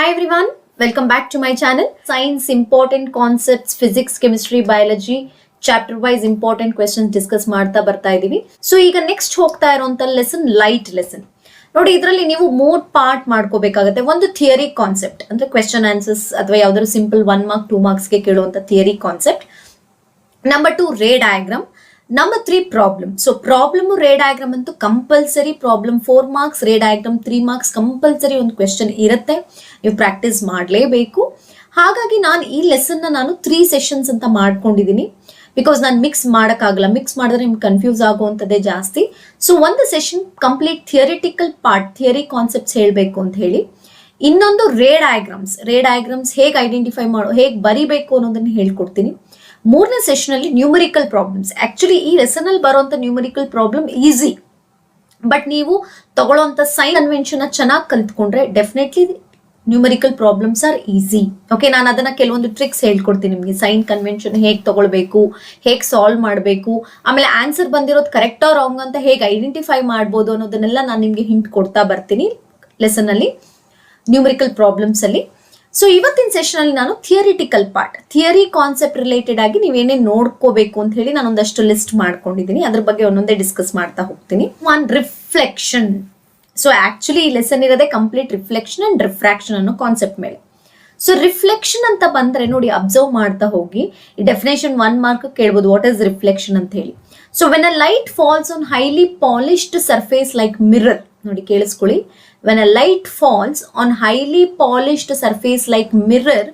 Hi everyone, welcome back to my channel. Science important concepts, physics, chemistry, biology, chapter wise important questions discuss ಮಾಡ್ತಾ ಬರ್ತಾ ಇದೀವಿ. So ಈಗ next ಹೋಗ್ತಾ ಇರೋಂತ lesson light lesson. ನೋಡಿ ಇದರಲ್ಲಿ ನೀವು 3 ಪಾರ್ಟ್ ಮಾಡ್ಕೋಬೇಕಾಗುತ್ತೆ. ಒಂದು ಥಿಯರಿ ಕಾನ್ಸೆಪ್ಟ್ ಅಂದ್ರೆ ಕ್ವೆಶ್ಚನ್ ಆನ್ಸರ್ಸ್ ಅಥವಾ ಯಾವ್ದಾದ್ರು ಸಿಂಪಲ್ 1 ಮಾರ್ಕ್ 2 ಮಾರ್ಕ್ಸ್ ಗೆ ಕೇಳುವಂತ theory concept. Number 2 ray diagram. Number 3 problem. So problem ray diagram antu compulsory, problem 4 marks, ray diagram 3 marks compulsory ಒಂದು question ಇರುತ್ತೆ. ನೀವು ಪ್ರಾಕ್ಟೀಸ್ ಮಾಡಲೇಬೇಕು. ಹಾಗಾಗಿ ನಾನು ಈ ಲೆಸನ್ ನಾನು 3 ಸೆಷನ್ಸ್ ಅಂತ ಮಾಡ್ಕೊಂಡಿದ್ದೀನಿ. ಬಿಕಾಸ್ ನಾನು ಮಿಕ್ಸ್ ಮಾಡೋಕ್ಕಾಗಲ್ಲ, ಮಿಕ್ಸ್ ಮಾಡಿದ್ರೆ ನಿಮ್ಗೆ ಕನ್ಫ್ಯೂಸ್ ಆಗುವಂಥದ್ದೇ ಜಾಸ್ತಿ. ಸೊ ಒಂದು session complete theoretical part, theory concepts ಹೇಳಬೇಕು ಅಂತ ಹೇಳಿ, ಇನ್ನೊಂದು ರೇ ಡಯಾಗ್ರಾಮ್ಸ್ ಹೇಗೆ ಐಡೆಂಟಿಫೈ ಹೇಗೆ ಬರಿಬೇಕು ಅನ್ನೋದನ್ನ ಹೇಳ್ಕೊಡ್ತೀನಿ. ಮೂರನೇ ಸೆಷನ್ ಅಲ್ಲಿ ನ್ಯೂಮರಿಕಲ್ ಪ್ರಾಬ್ಲಮ್ಸ್. ಆಕ್ಚುಲಿ ಈ ಲೆಸನ್ ಅಲ್ಲಿ ಬರುವಂತ ನ್ಯೂಮರಿಕಲ್ ಪ್ರಾಬ್ಲಮ್ ಈಸಿ, ಬಟ್ ನೀವು ತಗೊಳ್ಳೋಂತ ಸೈನ್ ಕನ್ವೆನ್ಷನ್ ಚೆನ್ನಾಗಿ ಕಲ್ತ್ಕೊಂಡ್ರೆ definitely numerical problems are easy. Okay, ನಾನು ಅದನ್ನ ಕೆಲವೊಂದು ಟ್ರಿಕ್ಸ್ ಹೇಳ್ಕೊಡ್ತೀನಿ ನಿಮಗೆ. ಸೈನ್ ಕನ್ವೆನ್ಷನ್ ಹೇಗೆ ತಗೊಳ್ಬೇಕು, ಹೇಗೆ ಸಾಲ್ವ್ ಮಾಡಬೇಕು, ಆಮೇಲೆ ಆನ್ಸರ್ ಬಂದಿರೋದು ಕರೆಕ್ಟ್ ಆರ್ ರಾಂಗ್ ಅಂತ ಹೇಗೆ ಐಡೆಂಟಿಫೈ ಮಾಡ್ಬೋದು ಅನ್ನೋದನ್ನೆಲ್ಲ ನಾನು ನಿಮ್ಗೆ ಹಿಂಟ್ ಕೊಡ್ತಾ ಬರ್ತೀನಿ ಲೆಸನ್ ಅಲ್ಲಿ, ನ್ಯೂಮರಿಕಲ್ ಪ್ರಾಬ್ಲಮ್ಸ್ ಅಲ್ಲಿ. ಸೊ ಇವತ್ತಿನ ಸೆಷನ್ ಅಲ್ಲಿ ನಾನು theoretical part, theory concept related ಆಗಿ ನೀವೇನೇನು ನೋಡ್ಕೋಬೇಕು ಅಂತ ಹೇಳಿ ನಾನು ಒಂದಷ್ಟು ಲಿಸ್ಟ್ ಮಾಡ್ಕೊಂಡಿದ್ದೀನಿ. ಅದ್ರ ಬಗ್ಗೆ ಒಂದೊಂದೇ ಡಿಸ್ಕಸ್ ಮಾಡ್ತಾ ಹೋಗ್ತೀನಿ. One reflection. ಸೊ ಆಕ್ಚುಲಿ ಈ ಲೆಸನ್ ಇರೋದೇ ಕಂಪ್ಲೀಟ್ ರಿಫ್ಲೆಕ್ಷನ್ ಅಂಡ್ ರಿಫ್ರಾಕ್ಷನ್ ಅನ್ನೋ ಕಾನ್ಸೆಪ್ಟ್ ಮೇಲೆ. ಸೊ ರಿಫ್ಲೆಕ್ಷನ್ ಅಂತ ಬಂದ್ರೆ ನೋಡಿ, ಅಬ್ಸರ್ವ್ ಮಾಡ್ತಾ ಹೋಗಿ. ಈ ಡೆಫಿನೇಷನ್ 1 ಮಾರ್ಕ್ ಕೇಳ್ಬೋದು, ವಾಟ್ ಇಸ್ ರಿಫ್ಲೆಕ್ಷನ್ ಅಂತ ಹೇಳಿ. So when a light falls on highly polished surface like mirror, ನೋಡಿ ಕೇಳಿಸ್ಕೊಳ್ಳಿ. When a light falls on highly polished surface like mirror,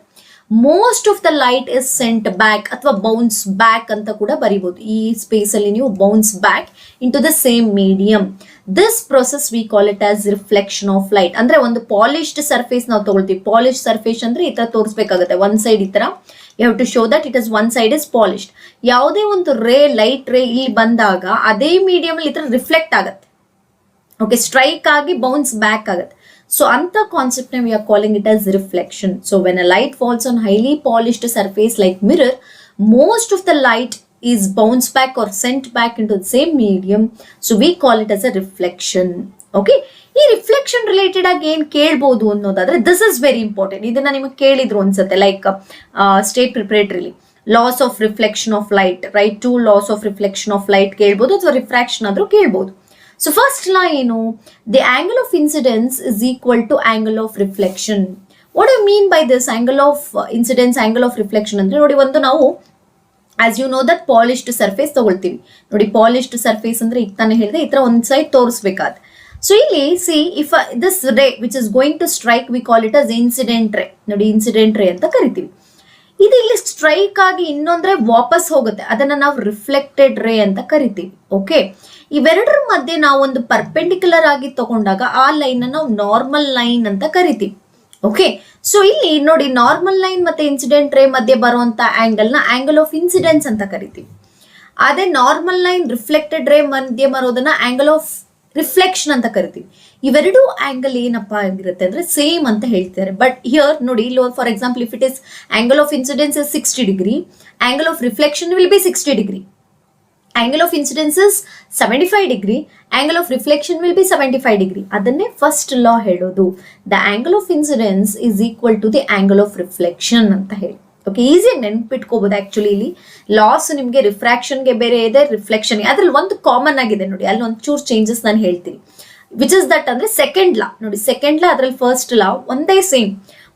most of the light is sent back ಅಥವಾ bounce back ಅಂತ ಕೂಡ ಬರಿಬಹುದು. ಈ space ಅಲ್ಲಿ ನೀವು bounce back into the same medium. This process we call it as reflection of light. ಅಂದ್ರೆ ಒಂದು polished surface ನಾವು ತಗೊಳ್ತೀವಿ. ಪಾಲಿಶ್ಡ್ ಸರ್ಫೇಸ್ ಅಂದ್ರೆ ಈ ತರ ತೋರಿಸ್ಬೇಕಾಗುತ್ತೆ. ಒನ್ ಸೈಡ್ ಈ ತರ, you have to show that it is one side is polished. ಯಾವುದೇ ಒಂದು ಲೈಟ್ ರೇ ಇಲ್ಲಿ ಬಂದಾಗ ಅದೇ ಮೀಡಿಯಂ ಅಲ್ಲಿ ಈ ತರ ರಿಫ್ಲೆಕ್ಟ್ ಆಗುತ್ತೆ. ಓಕೆ, ಸ್ಟ್ರೈಕ್ ಆಗಿ ಬೌನ್ಸ್ ಬ್ಯಾಕ್ ಆಗುತ್ತೆ. ಸೊ ಅಂತ concept we are calling it as reflection. So when a light falls on highly polished surface like mirror, most of the light is bounce back or sent back into the same medium. So we call it as a reflection. Okay, ಈ reflection related ಆಗಿ ಏನ್ ಕೇಳ್ಬೋದು ಅನ್ನೋದಾದ್ರೆ, this is very important. ಇದನ್ನ ನಿಮಗೆ ಕೇಳಿದ್ರು ಅನ್ಸುತ್ತೆ, like state preparatorily laws of reflection of light, right to laws of reflection of light ಕೇಳ್ಬೋದು, ಅಥವಾ ರಿಫ್ರಾಕ್ಷನ್ ಆದ್ರೂ ಕೇಳ್ಬೋದು. So first law ಏನು, the angle of incidence is equal to angle of reflection. What do you mean by this angle of incidence, angle of reflection ಅಂದ್ರೆ ನೋಡಿ, ಒಂದು ನಾವು as you know that polished surface ತಗೊಳ್ತೀವಿ. ನೋಡಿ polished surface ಅಂದ್ರೆ ಈಗ ತಾನೇ ಹೇಳಿದೆ, ಈ ತರ ಒಂದ್ ಸೈಡ್ ತೋರಿಸ್ಬೇಕಾದ. ಸೊ ಇಲ್ಲಿ see if this ray which is going to strike, we call it as incident ray. ನೋಡಿ ಇನ್ಸಿಡೆಂಟ್ ರೇ ಅಂತ ಕರಿತೀವಿ. ಇದು ಇಲ್ಲಿ ಸ್ಟ್ರೈಕ್ ಆಗಿ ಇನ್ನೊಂದ್ರೆ ವಾಪಸ್ ಹೋಗುತ್ತೆ, ಅದನ್ನ ನಾವು ರಿಫ್ಲೆಕ್ಟೆಡ್ ರೇ ಅಂತ ಕರಿತೀವಿ. ಓಕೆ, ಇವೆರಡರ ಮಧ್ಯೆ ನಾವು ಒಂದು ಪರ್ಪೆಂಡಿಕ್ಯುಲರ್ ಆಗಿ ತಗೊಂಡಾಗ ಆ ಲೈನ್ ನಾವು ನಾರ್ಮಲ್ ಲೈನ್ ಅಂತ ಕರಿತೀವಿ. ಓಕೆ, ಸೊ ಇಲ್ಲಿ ನೋಡಿ ನಾರ್ಮಲ್ ಲೈನ್ ಮತ್ತೆ ಇನ್ಸಿಡೆಂಟ್ ರೇ ಮಧ್ಯೆ ಬರುವಂತ ಆಂಗಲ್ ನ ಆಂಗಲ್ ಆಫ್ ಇನ್ಸಿಡೆನ್ಸ್ ಅಂತ ಕರಿತೀವಿ. ಅದೇ ನಾರ್ಮಲ್ ಲೈನ್ ರಿಫ್ಲೆಕ್ಟೆಡ್ ರೇ ಮಧ್ಯೆ ಬರೋದನ್ನ ಆಂಗಲ್ ಆಫ್ ರಿಫ್ಲೆಕ್ಷನ್ ಅಂತ ಕರಿತೀವಿ. ಇವೆರಡು ಆಂಗಲ್ ಏನಪ್ಪಾ ಆಗಿರುತ್ತೆ ಅಂದ್ರೆ ಸೇಮ್ ಅಂತ ಹೇಳ್ತಾರೆ. ಬಟ್ ಹಿಯರ್ ನೋಡಿ, for example if it is angle of incidence is 60 degree, angle of reflection will be 60 degree. Angle of incidence is 75 degree, angle of reflection will be 75 degree. ಅದನ್ನೇ first law ಹೇಳೋದು, the angle of incidence is equal to the angle of reflection ಅಂತ ಹೇಳಿ. Okay, ಈಸಿಯಾಗಿ ನೆನ್ಪಿಟ್ಕೋಬಹುದು. Actually ಇಲ್ಲಿ loss ನಿಮಗೆ ರಿಫ್ರಾಕ್ಷನ್ಗೆ ಬೇರೆ ಇದೆ, reflection ಅದ್ರಲ್ಲಿ ಒಂದು ಕಾಮನ್ ಆಗಿದೆ ನೋಡಿ, ಅಲ್ಲಿ ಒಂದು ಚೂರ್ ಚೇಂಜಸ್ ನಾನು ಹೇಳ್ತೀನಿ. ವಿಚ್ ಇಸ್ ದಟ್ ಅಂದ್ರೆ ಸೆಕೆಂಡ್ ಲಾ. ನೋಡಿ ಸೆಕೆಂಡ್ ಲಾ ಅದ್ರಲ್ಲಿ ಫಸ್ಟ್ ಲಾ ಒಂದೇ ಸೇಮ್,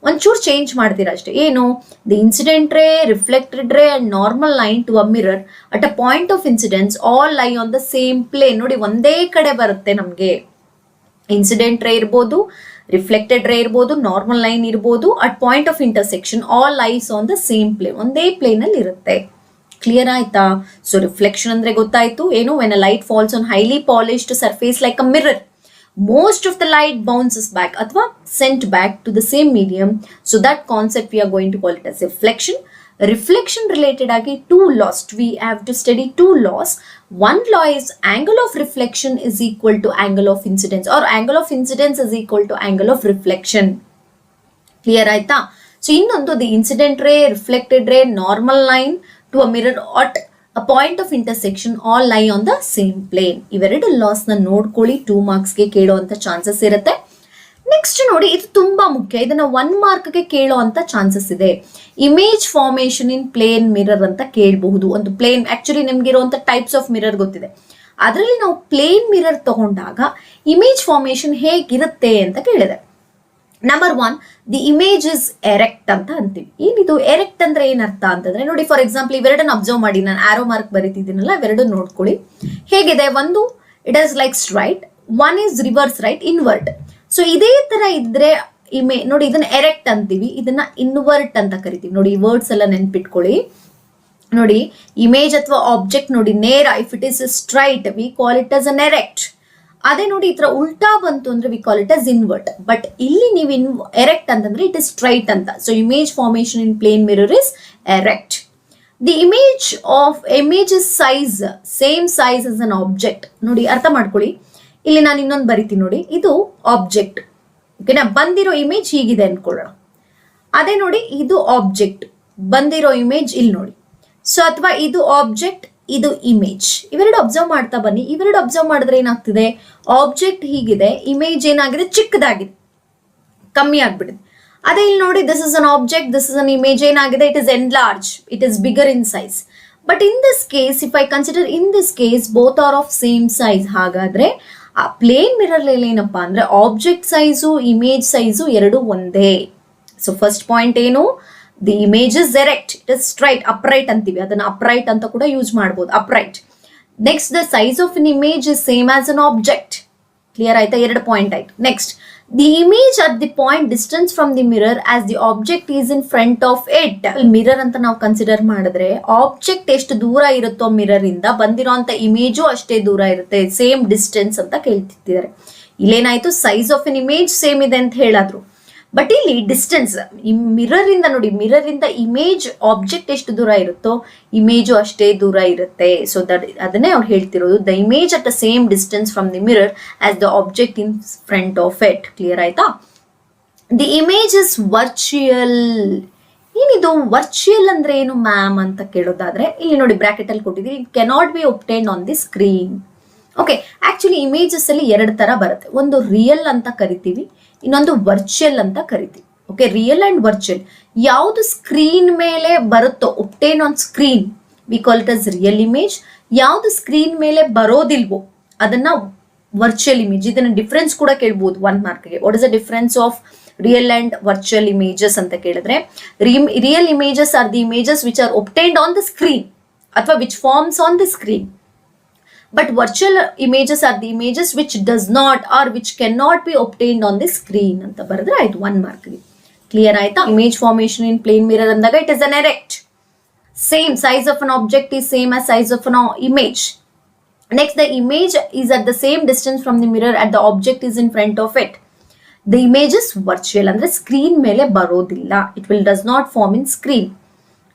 ಒಂಚೂರು ಚೇಂಜ್ ಮಾಡ್ತೀರಾ ಅಷ್ಟೇ. ಏನು, the incident ray, reflected ray and normal line to a mirror at a point of incidence all lie on the same plane. ನೋಡಿ ಒಂದೇ ಕಡೆ ಬರುತ್ತೆ ನಮ್ಗೆ. ಇನ್ಸಿಡೆಂಟ್ ರೇ ಇರ್ಬೋದು, ರಿಫ್ಲೆಕ್ಟೆಡ್ ರೇ ಇರ್ಬೋದು, ನಾರ್ಮಲ್ ಲೈನ್ ಇರ್ಬೋದು, at point of intersection all lies on the same plane, ಒಂದೇ ಪ್ಲೇನ್ ಅಲ್ಲಿ ಇರುತ್ತೆ. ಕ್ಲಿಯರ್ ಆಯ್ತಾ? ಸೊ ರಿಫ್ಲೆಕ್ಷನ್ ಅಂದ್ರೆ ಗೊತ್ತಾಯ್ತು ಏನು, when a light falls on highly polished surface like a mirror, most of the light bounces back athwa sent back to the same medium. So that concept we are going to call it as reflection. Reflection related agi two laws, we have to study two laws. One law is angle of reflection is equal to angle of incidence, or angle of incidence is equal to angle of reflection. Clear aita? So innondu, the incident ray, reflected ray, normal line to a mirror at a point of intersection all lie on the same plane. ಇವೆರಡು loss ನ ನೋಡ್ಕೊಳ್ಳಿ, 2 marks ಗೆ ಕೇಳುವಂತ chances ಇರುತ್ತೆ. Next ನೋಡಿ, ಇದು ತುಂಬಾ ಮುಖ್ಯ, ಇದನ್ನ 1 ಮಾರ್ಕ್ಗೆ ಕೇಳೋ ಅಂತ ಚಾನ್ಸಸ್ ಇದೆ. Image formation in plane mirror ಅಂತ ಕೇಳಬಹುದು. ಒಂದು ಪ್ಲೇನ್, ಆಕ್ಚುಲಿ ನಿಮ್ಗೆ ಇರುವಂತ ಟೈಪ್ಸ್ ಆಫ್ ಮಿರರ್ ಗೊತ್ತಿದೆ, ಅದರಲ್ಲಿ ನಾವು ಪ್ಲೇನ್ ಮಿರರ್ ತಗೊಂಡಾಗ ಇಮೇಜ್ ಫಾರ್ಮೇಶನ್ ಹೇಗಿರುತ್ತೆ ಅಂತ ಕೇಳಿದೆ. Number 1, the image is erect ಅಂತ ಅಂತೀವಿ. ಏನಿದು ಎರೆಕ್ಟ್ ಅಂದ್ರೆ ಏನರ್ಥ ಅಂತಂದ್ರೆ ನೋಡಿ, ಫಾರ್ ಎಕ್ಸಾಂಪಲ್ ಇವೆರಡನ್ನ ಅಬ್ಸರ್ವ್ ಮಾಡಿ, ನಾನು ಆರೋ ಮಾರ್ಕ್ ಬರೀತಿದ್ದೀನಲ್ಲ, ಇವೆರಡು ನೋಡ್ಕೊಳ್ಳಿ ಹೇಗಿದೆ. ಒಂದು it is like straight, one is reverse right, invert. So ಇದೇ ತರ ಇದ್ರೆ ನೋಡಿ, ಇದನ್ನ ಎರೆಕ್ಟ್ ಅಂತೀವಿ, ಇದನ್ನ ಇನ್ವರ್ಟ್ ಅಂತ ಕರಿತೀವಿ. ನೋಡಿ, ಈ ವರ್ಡ್ಸ್ ಎಲ್ಲ ನೆನ್ಪಿಟ್ಕೊಳ್ಳಿ. ನೋಡಿ, ಇಮೇಜ್ ಅಥವಾ ಆಬ್ಜೆಕ್ಟ್ ನೋಡಿ ನೇರ, if it is straight we call it as an erect. ಅದೇ ನೋಡಿ ಈ ತರ ಉಲ್ಟಾ ಬಂತು ಅಂದ್ರೆ we call it as invert. But ಇಲ್ಲಿ ನೀವು ಎರೆಕ್ಟ್ ಅಂತಂದ್ರೆ ಇಟ್ ಇಸ್ ಸ್ಟ್ರೈಟ್ ಅಂತ. So image formation in plane mirror is erect. The image is size, same size as an object. ನೋಡಿ, ಅರ್ಥ ಮಾಡ್ಕೊಳ್ಳಿ, ಇಲ್ಲಿ ನಾನು ಇನ್ನೊಂದು ಬರಿತೀನಿ ನೋಡಿ, ಇದು ಆಬ್ಜೆಕ್ಟ್, ಓಕೆನಾ, ಬಂದಿರೋ ಇಮೇಜ್ ಹೀಗಿದೆ ಅನ್ಕೊಳ್ಳೋಣ. ಅದೇ ನೋಡಿ, ಇದು ಆಬ್ಜೆಕ್ಟ್, ಬಂದಿರೋ ಇಮೇಜ್ ಇಲ್ಲಿ ನೋಡಿ. ಸೊ ಅಥವಾ ಇದು ಆಬ್ಜೆಕ್ಟ್, ಇದು ಇಮೇಜ್. ಇವೆರಡು ಅಬ್ಸರ್ವ್ ಮಾಡ್ತಾ ಬನ್ನಿ. ಇವೆರಡು ಅಬ್ಸರ್ವ್ ಮಾಡಿದ್ರೆ ಏನಾಗ್ತಿದೆ, ಆಬ್ಜೆಕ್ಟ್ ಹೀಗಿದೆ, ಇಮೇಜ್ ಏನಾಗಿದೆ, ಚಿಕ್ಕದಾಗಿದೆ, ಕಮ್ಮಿ ಆಗ್ಬಿಟ್ಟಿದೆ. ಅದೇ ಇಲ್ಲಿ ನೋಡಿ, this is an object, this is an image, ಏನಾಗಿದೆ, it is enlarge, it is bigger in size. But in this case, if I consider in this case both are of same size, ಹಾಗಾದ್ರೆ ಆ plane mirror ಏನಪ್ಪಾ ಅಂದ್ರೆ object size image size ಎರಡು ಒಂದೇ. So first point ಏನು, the image is erect, it is straight, upright ಅಂತೀವಿ, ಅದನ್ನ upright ಅಂತ ಕೂಡ ಯೂಸ್ ಮಾಡಬಹುದು, upright. Next, the size of an image is same as an object. Clear ಆಯ್ತಾ, ಎರಡು ಪಾಯಿಂಟ್ ಆಯ್ತು. Next, the image at the point distance from the mirror as the object is in front of it. Mirror ಅಂತ ನಾವು consider ಮಾಡಿದ್ರೆ object ಎಷ್ಟು ದೂರ ಇರುತ್ತೋ mirror ಇಂದ, ಬಂದಿರೋ ಅಂತ ಇಮೇಜು ಅಷ್ಟೇ ದೂರ ಇರುತ್ತೆ, ಸೇಮ್ ಡಿಸ್ಟೆನ್ಸ್ ಅಂತ ಕೇಳ್ತಿದ್ದಾರೆ. ಇಲ್ಲೇನಾಯ್ತು, size of an image same ಇದೆ ಅಂತ ಹೇಳಾದ್ರು, ಬಟ್ ಇಲ್ಲಿ ಡಿಸ್ಟೆನ್ಸ್, ಈ ಮಿರರ್ ಇಂದ ನೋಡಿ, ಮಿರರ್ ಇಂದ ಇಮೇಜ್ ಆಬ್ಜೆಕ್ಟ್ ಎಷ್ಟು ದೂರ ಇರುತ್ತೋ ಇಮೇಜು ಅಷ್ಟೇ ದೂರ ಇರುತ್ತೆ. ಸೊ ಅದನ್ನೇ ಅವ್ರು ಹೇಳ್ತಿರೋದು, the image at the same distance from the mirror as the object in front of it. Clear ಆಯ್ತಾ. The image is virtual. ಏನಿದು ವರ್ಚುಯಲ್ ಅಂದ್ರೆ ಏನು ಮ್ಯಾಮ್ ಅಂತ ಕೇಳೋದಾದ್ರೆ, ಇಲ್ಲಿ ನೋಡಿ ಬ್ರಾಕೆಟ್ ಅಲ್ಲಿ ಕೊಟ್ಟಿದ್ದೀವಿ, it cannot be obtained on the screen. Okay, actually images ಅಲ್ಲಿ ಎರಡು ತರ ಬರುತ್ತೆ, ಒಂದು ರಿಯಲ್ ಅಂತ ಕರಿತೀವಿ, ಇನ್ನೊಂದು ವರ್ಚುಯಲ್ ಅಂತ ಕರಿತೀವಿ. Okay, real and virtual. ಯಾವುದು ಸ್ಕ್ರೀನ್ ಮೇಲೆ ಬರುತ್ತೋ, obtain on screen, V call it us real image. ಯಾವುದು ಸ್ಕ್ರೀನ್ ಮೇಲೆ ಬರೋದಿಲ್ವೋ ಅದನ್ನ ವರ್ಚುಯಲ್ ಇಮೇಜ್. ಇದನ್ನ ಡಿಫ್ರೆನ್ಸ್ ಕೂಡ ಕೇಳ್ಬೋದು 1 ಮಾರ್ಕ್ಗೆ. What is the difference of real and virtual images ಅಂತ ಕೇಳಿದ್ರೆ, real images are the images which are obtained on the screen ಅಥವಾ which forms on the screen. But virtual images are the images which does not or which cannot be obtained on the screen ಅಂತ ಬರೆದ್ರೆ ಆಯ್ತು 1 ಮಾರ್ಕ್ಗೆ. Clear ಆಯ್ತಾ. Image formation in plane mirror ಅಂದಾಗ it is an erect, same size of an object is same as size of an image. Next, the image is at the same distance from the mirror and the object is in front of it. The image is virtual ಅಂದ್ರೆ screen ಮೇಲೆ ಬರೋದಿಲ್ಲ, it will does not form in screen.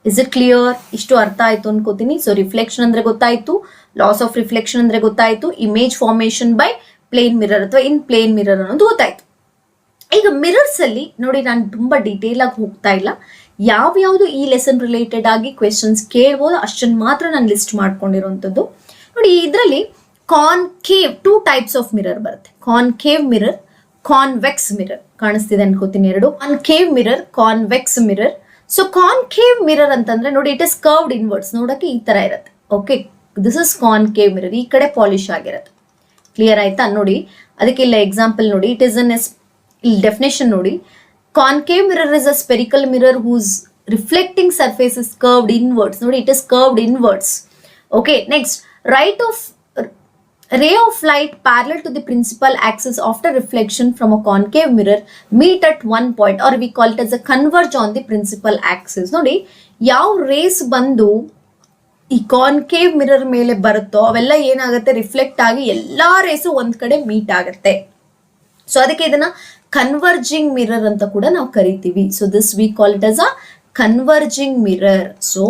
Is it clear? ಇಷ್ಟು ಅರ್ಥ ಆಯ್ತು ಅನ್ಕೋತೀನಿ. So reflection ಅಂದ್ರೆ ಗೊತ್ತಾಯ್ತು, loss of reflection ಅಂದ್ರೆ ಗೊತ್ತಾಯ್ತು, image formation by plane mirror ಅಥವಾ ಇನ್ ಪ್ಲೇನ್ ಮಿರರ್ ಅನ್ನೋದು ಗೊತ್ತಾಯ್ತು. ಈಗ ಮಿರರ್ಸ್ ಅಲ್ಲಿ ನೋಡಿ, ನಾನು ತುಂಬಾ ಡೀಟೇಲ್ ಆಗಿ ಹೋಗ್ತಾ ಇಲ್ಲ, ಯಾವ್ಯಾವ್ದು ಈ ಲೆಸನ್ ರಿಲೇಟೆಡ್ ಆಗಿ ಕ್ವೆಶನ್ಸ್ ಕೇಳ್ಬೋದು ಅಷ್ಟನ್ನು ಮಾತ್ರ ನಾನು ಲಿಸ್ಟ್ ಮಾಡ್ಕೊಂಡಿರುವಂಥದ್ದು. ನೋಡಿ, ಇದರಲ್ಲಿ ಕಾನ್ಕೇವ್ 2 ಟೈಪ್ಸ್ ಆಫ್ ಮಿರರ್ ಬರುತ್ತೆ, ಕಾನ್ಕೇವ್ ಮಿರರ್, ಕಾನ್ವೆಕ್ಸ್ ಮಿರರ್. ಕಾಣಿಸ್ತಿದೆ ಅನ್ಕೋತೀನಿ ಎರಡು, concave mirror, convex mirror. So concave mirror ಅಂತಂದ್ರೆ ನೋಡಿ, ಇಟ್ ಇಸ್ ಕರ್ವ್ಡ್ ಇನ್ವರ್ಡ್ಸ್, ನೋಡಕ್ಕೆ ಈ ತರ ಇರುತ್ತೆ. Okay, this is concave mirror, ಈ ಕಡೆ ಪಾಲಿಶ್ ಆಗಿರುತ್ತೆ. ಕ್ಲಿಯರ್ ಆಯ್ತಾ. ನೋಡಿ, ಅದಕ್ಕೆ ಇಲ್ಲ ಎಕ್ಸಾಂಪಲ್ ನೋಡಿ, ಇಟ್ ಇಸ್ ಅನ್ ಇಲ್ಲಿ ಡೆಫಿನೇಷನ್ ನೋಡಿ, concave mirror is a spherical mirror whose reflecting surface is curved inwards. ನೋಡಿ, it is curved inwards. Okay, next, ray of light parallel to the principal axis after reflection from a concave mirror meet at one point, or we call it as a converge on the principal axis. ನೋಡಿ, ಯಾವ race ಬಂದು ಈ concave mirror ಮೇಲೆ ಬರುತ್ತೋ ಅವೆಲ್ಲ ಏನಾಗುತ್ತೆ, reflect ಆಗಿ ಎಲ್ಲಾ ರೇಸು ಒಂದ್ ಕಡೆ ಮೀಟ್ ಆಗುತ್ತೆ. ಸೊ ಅದಕ್ಕೆ ಇದನ್ನ ಕನ್ವರ್ಜಿಂಗ್ ಮಿರರ್ ಅಂತ ಕೂಡ ನಾವು ಕರಿತೀವಿ. So this we call it as a converging mirror. So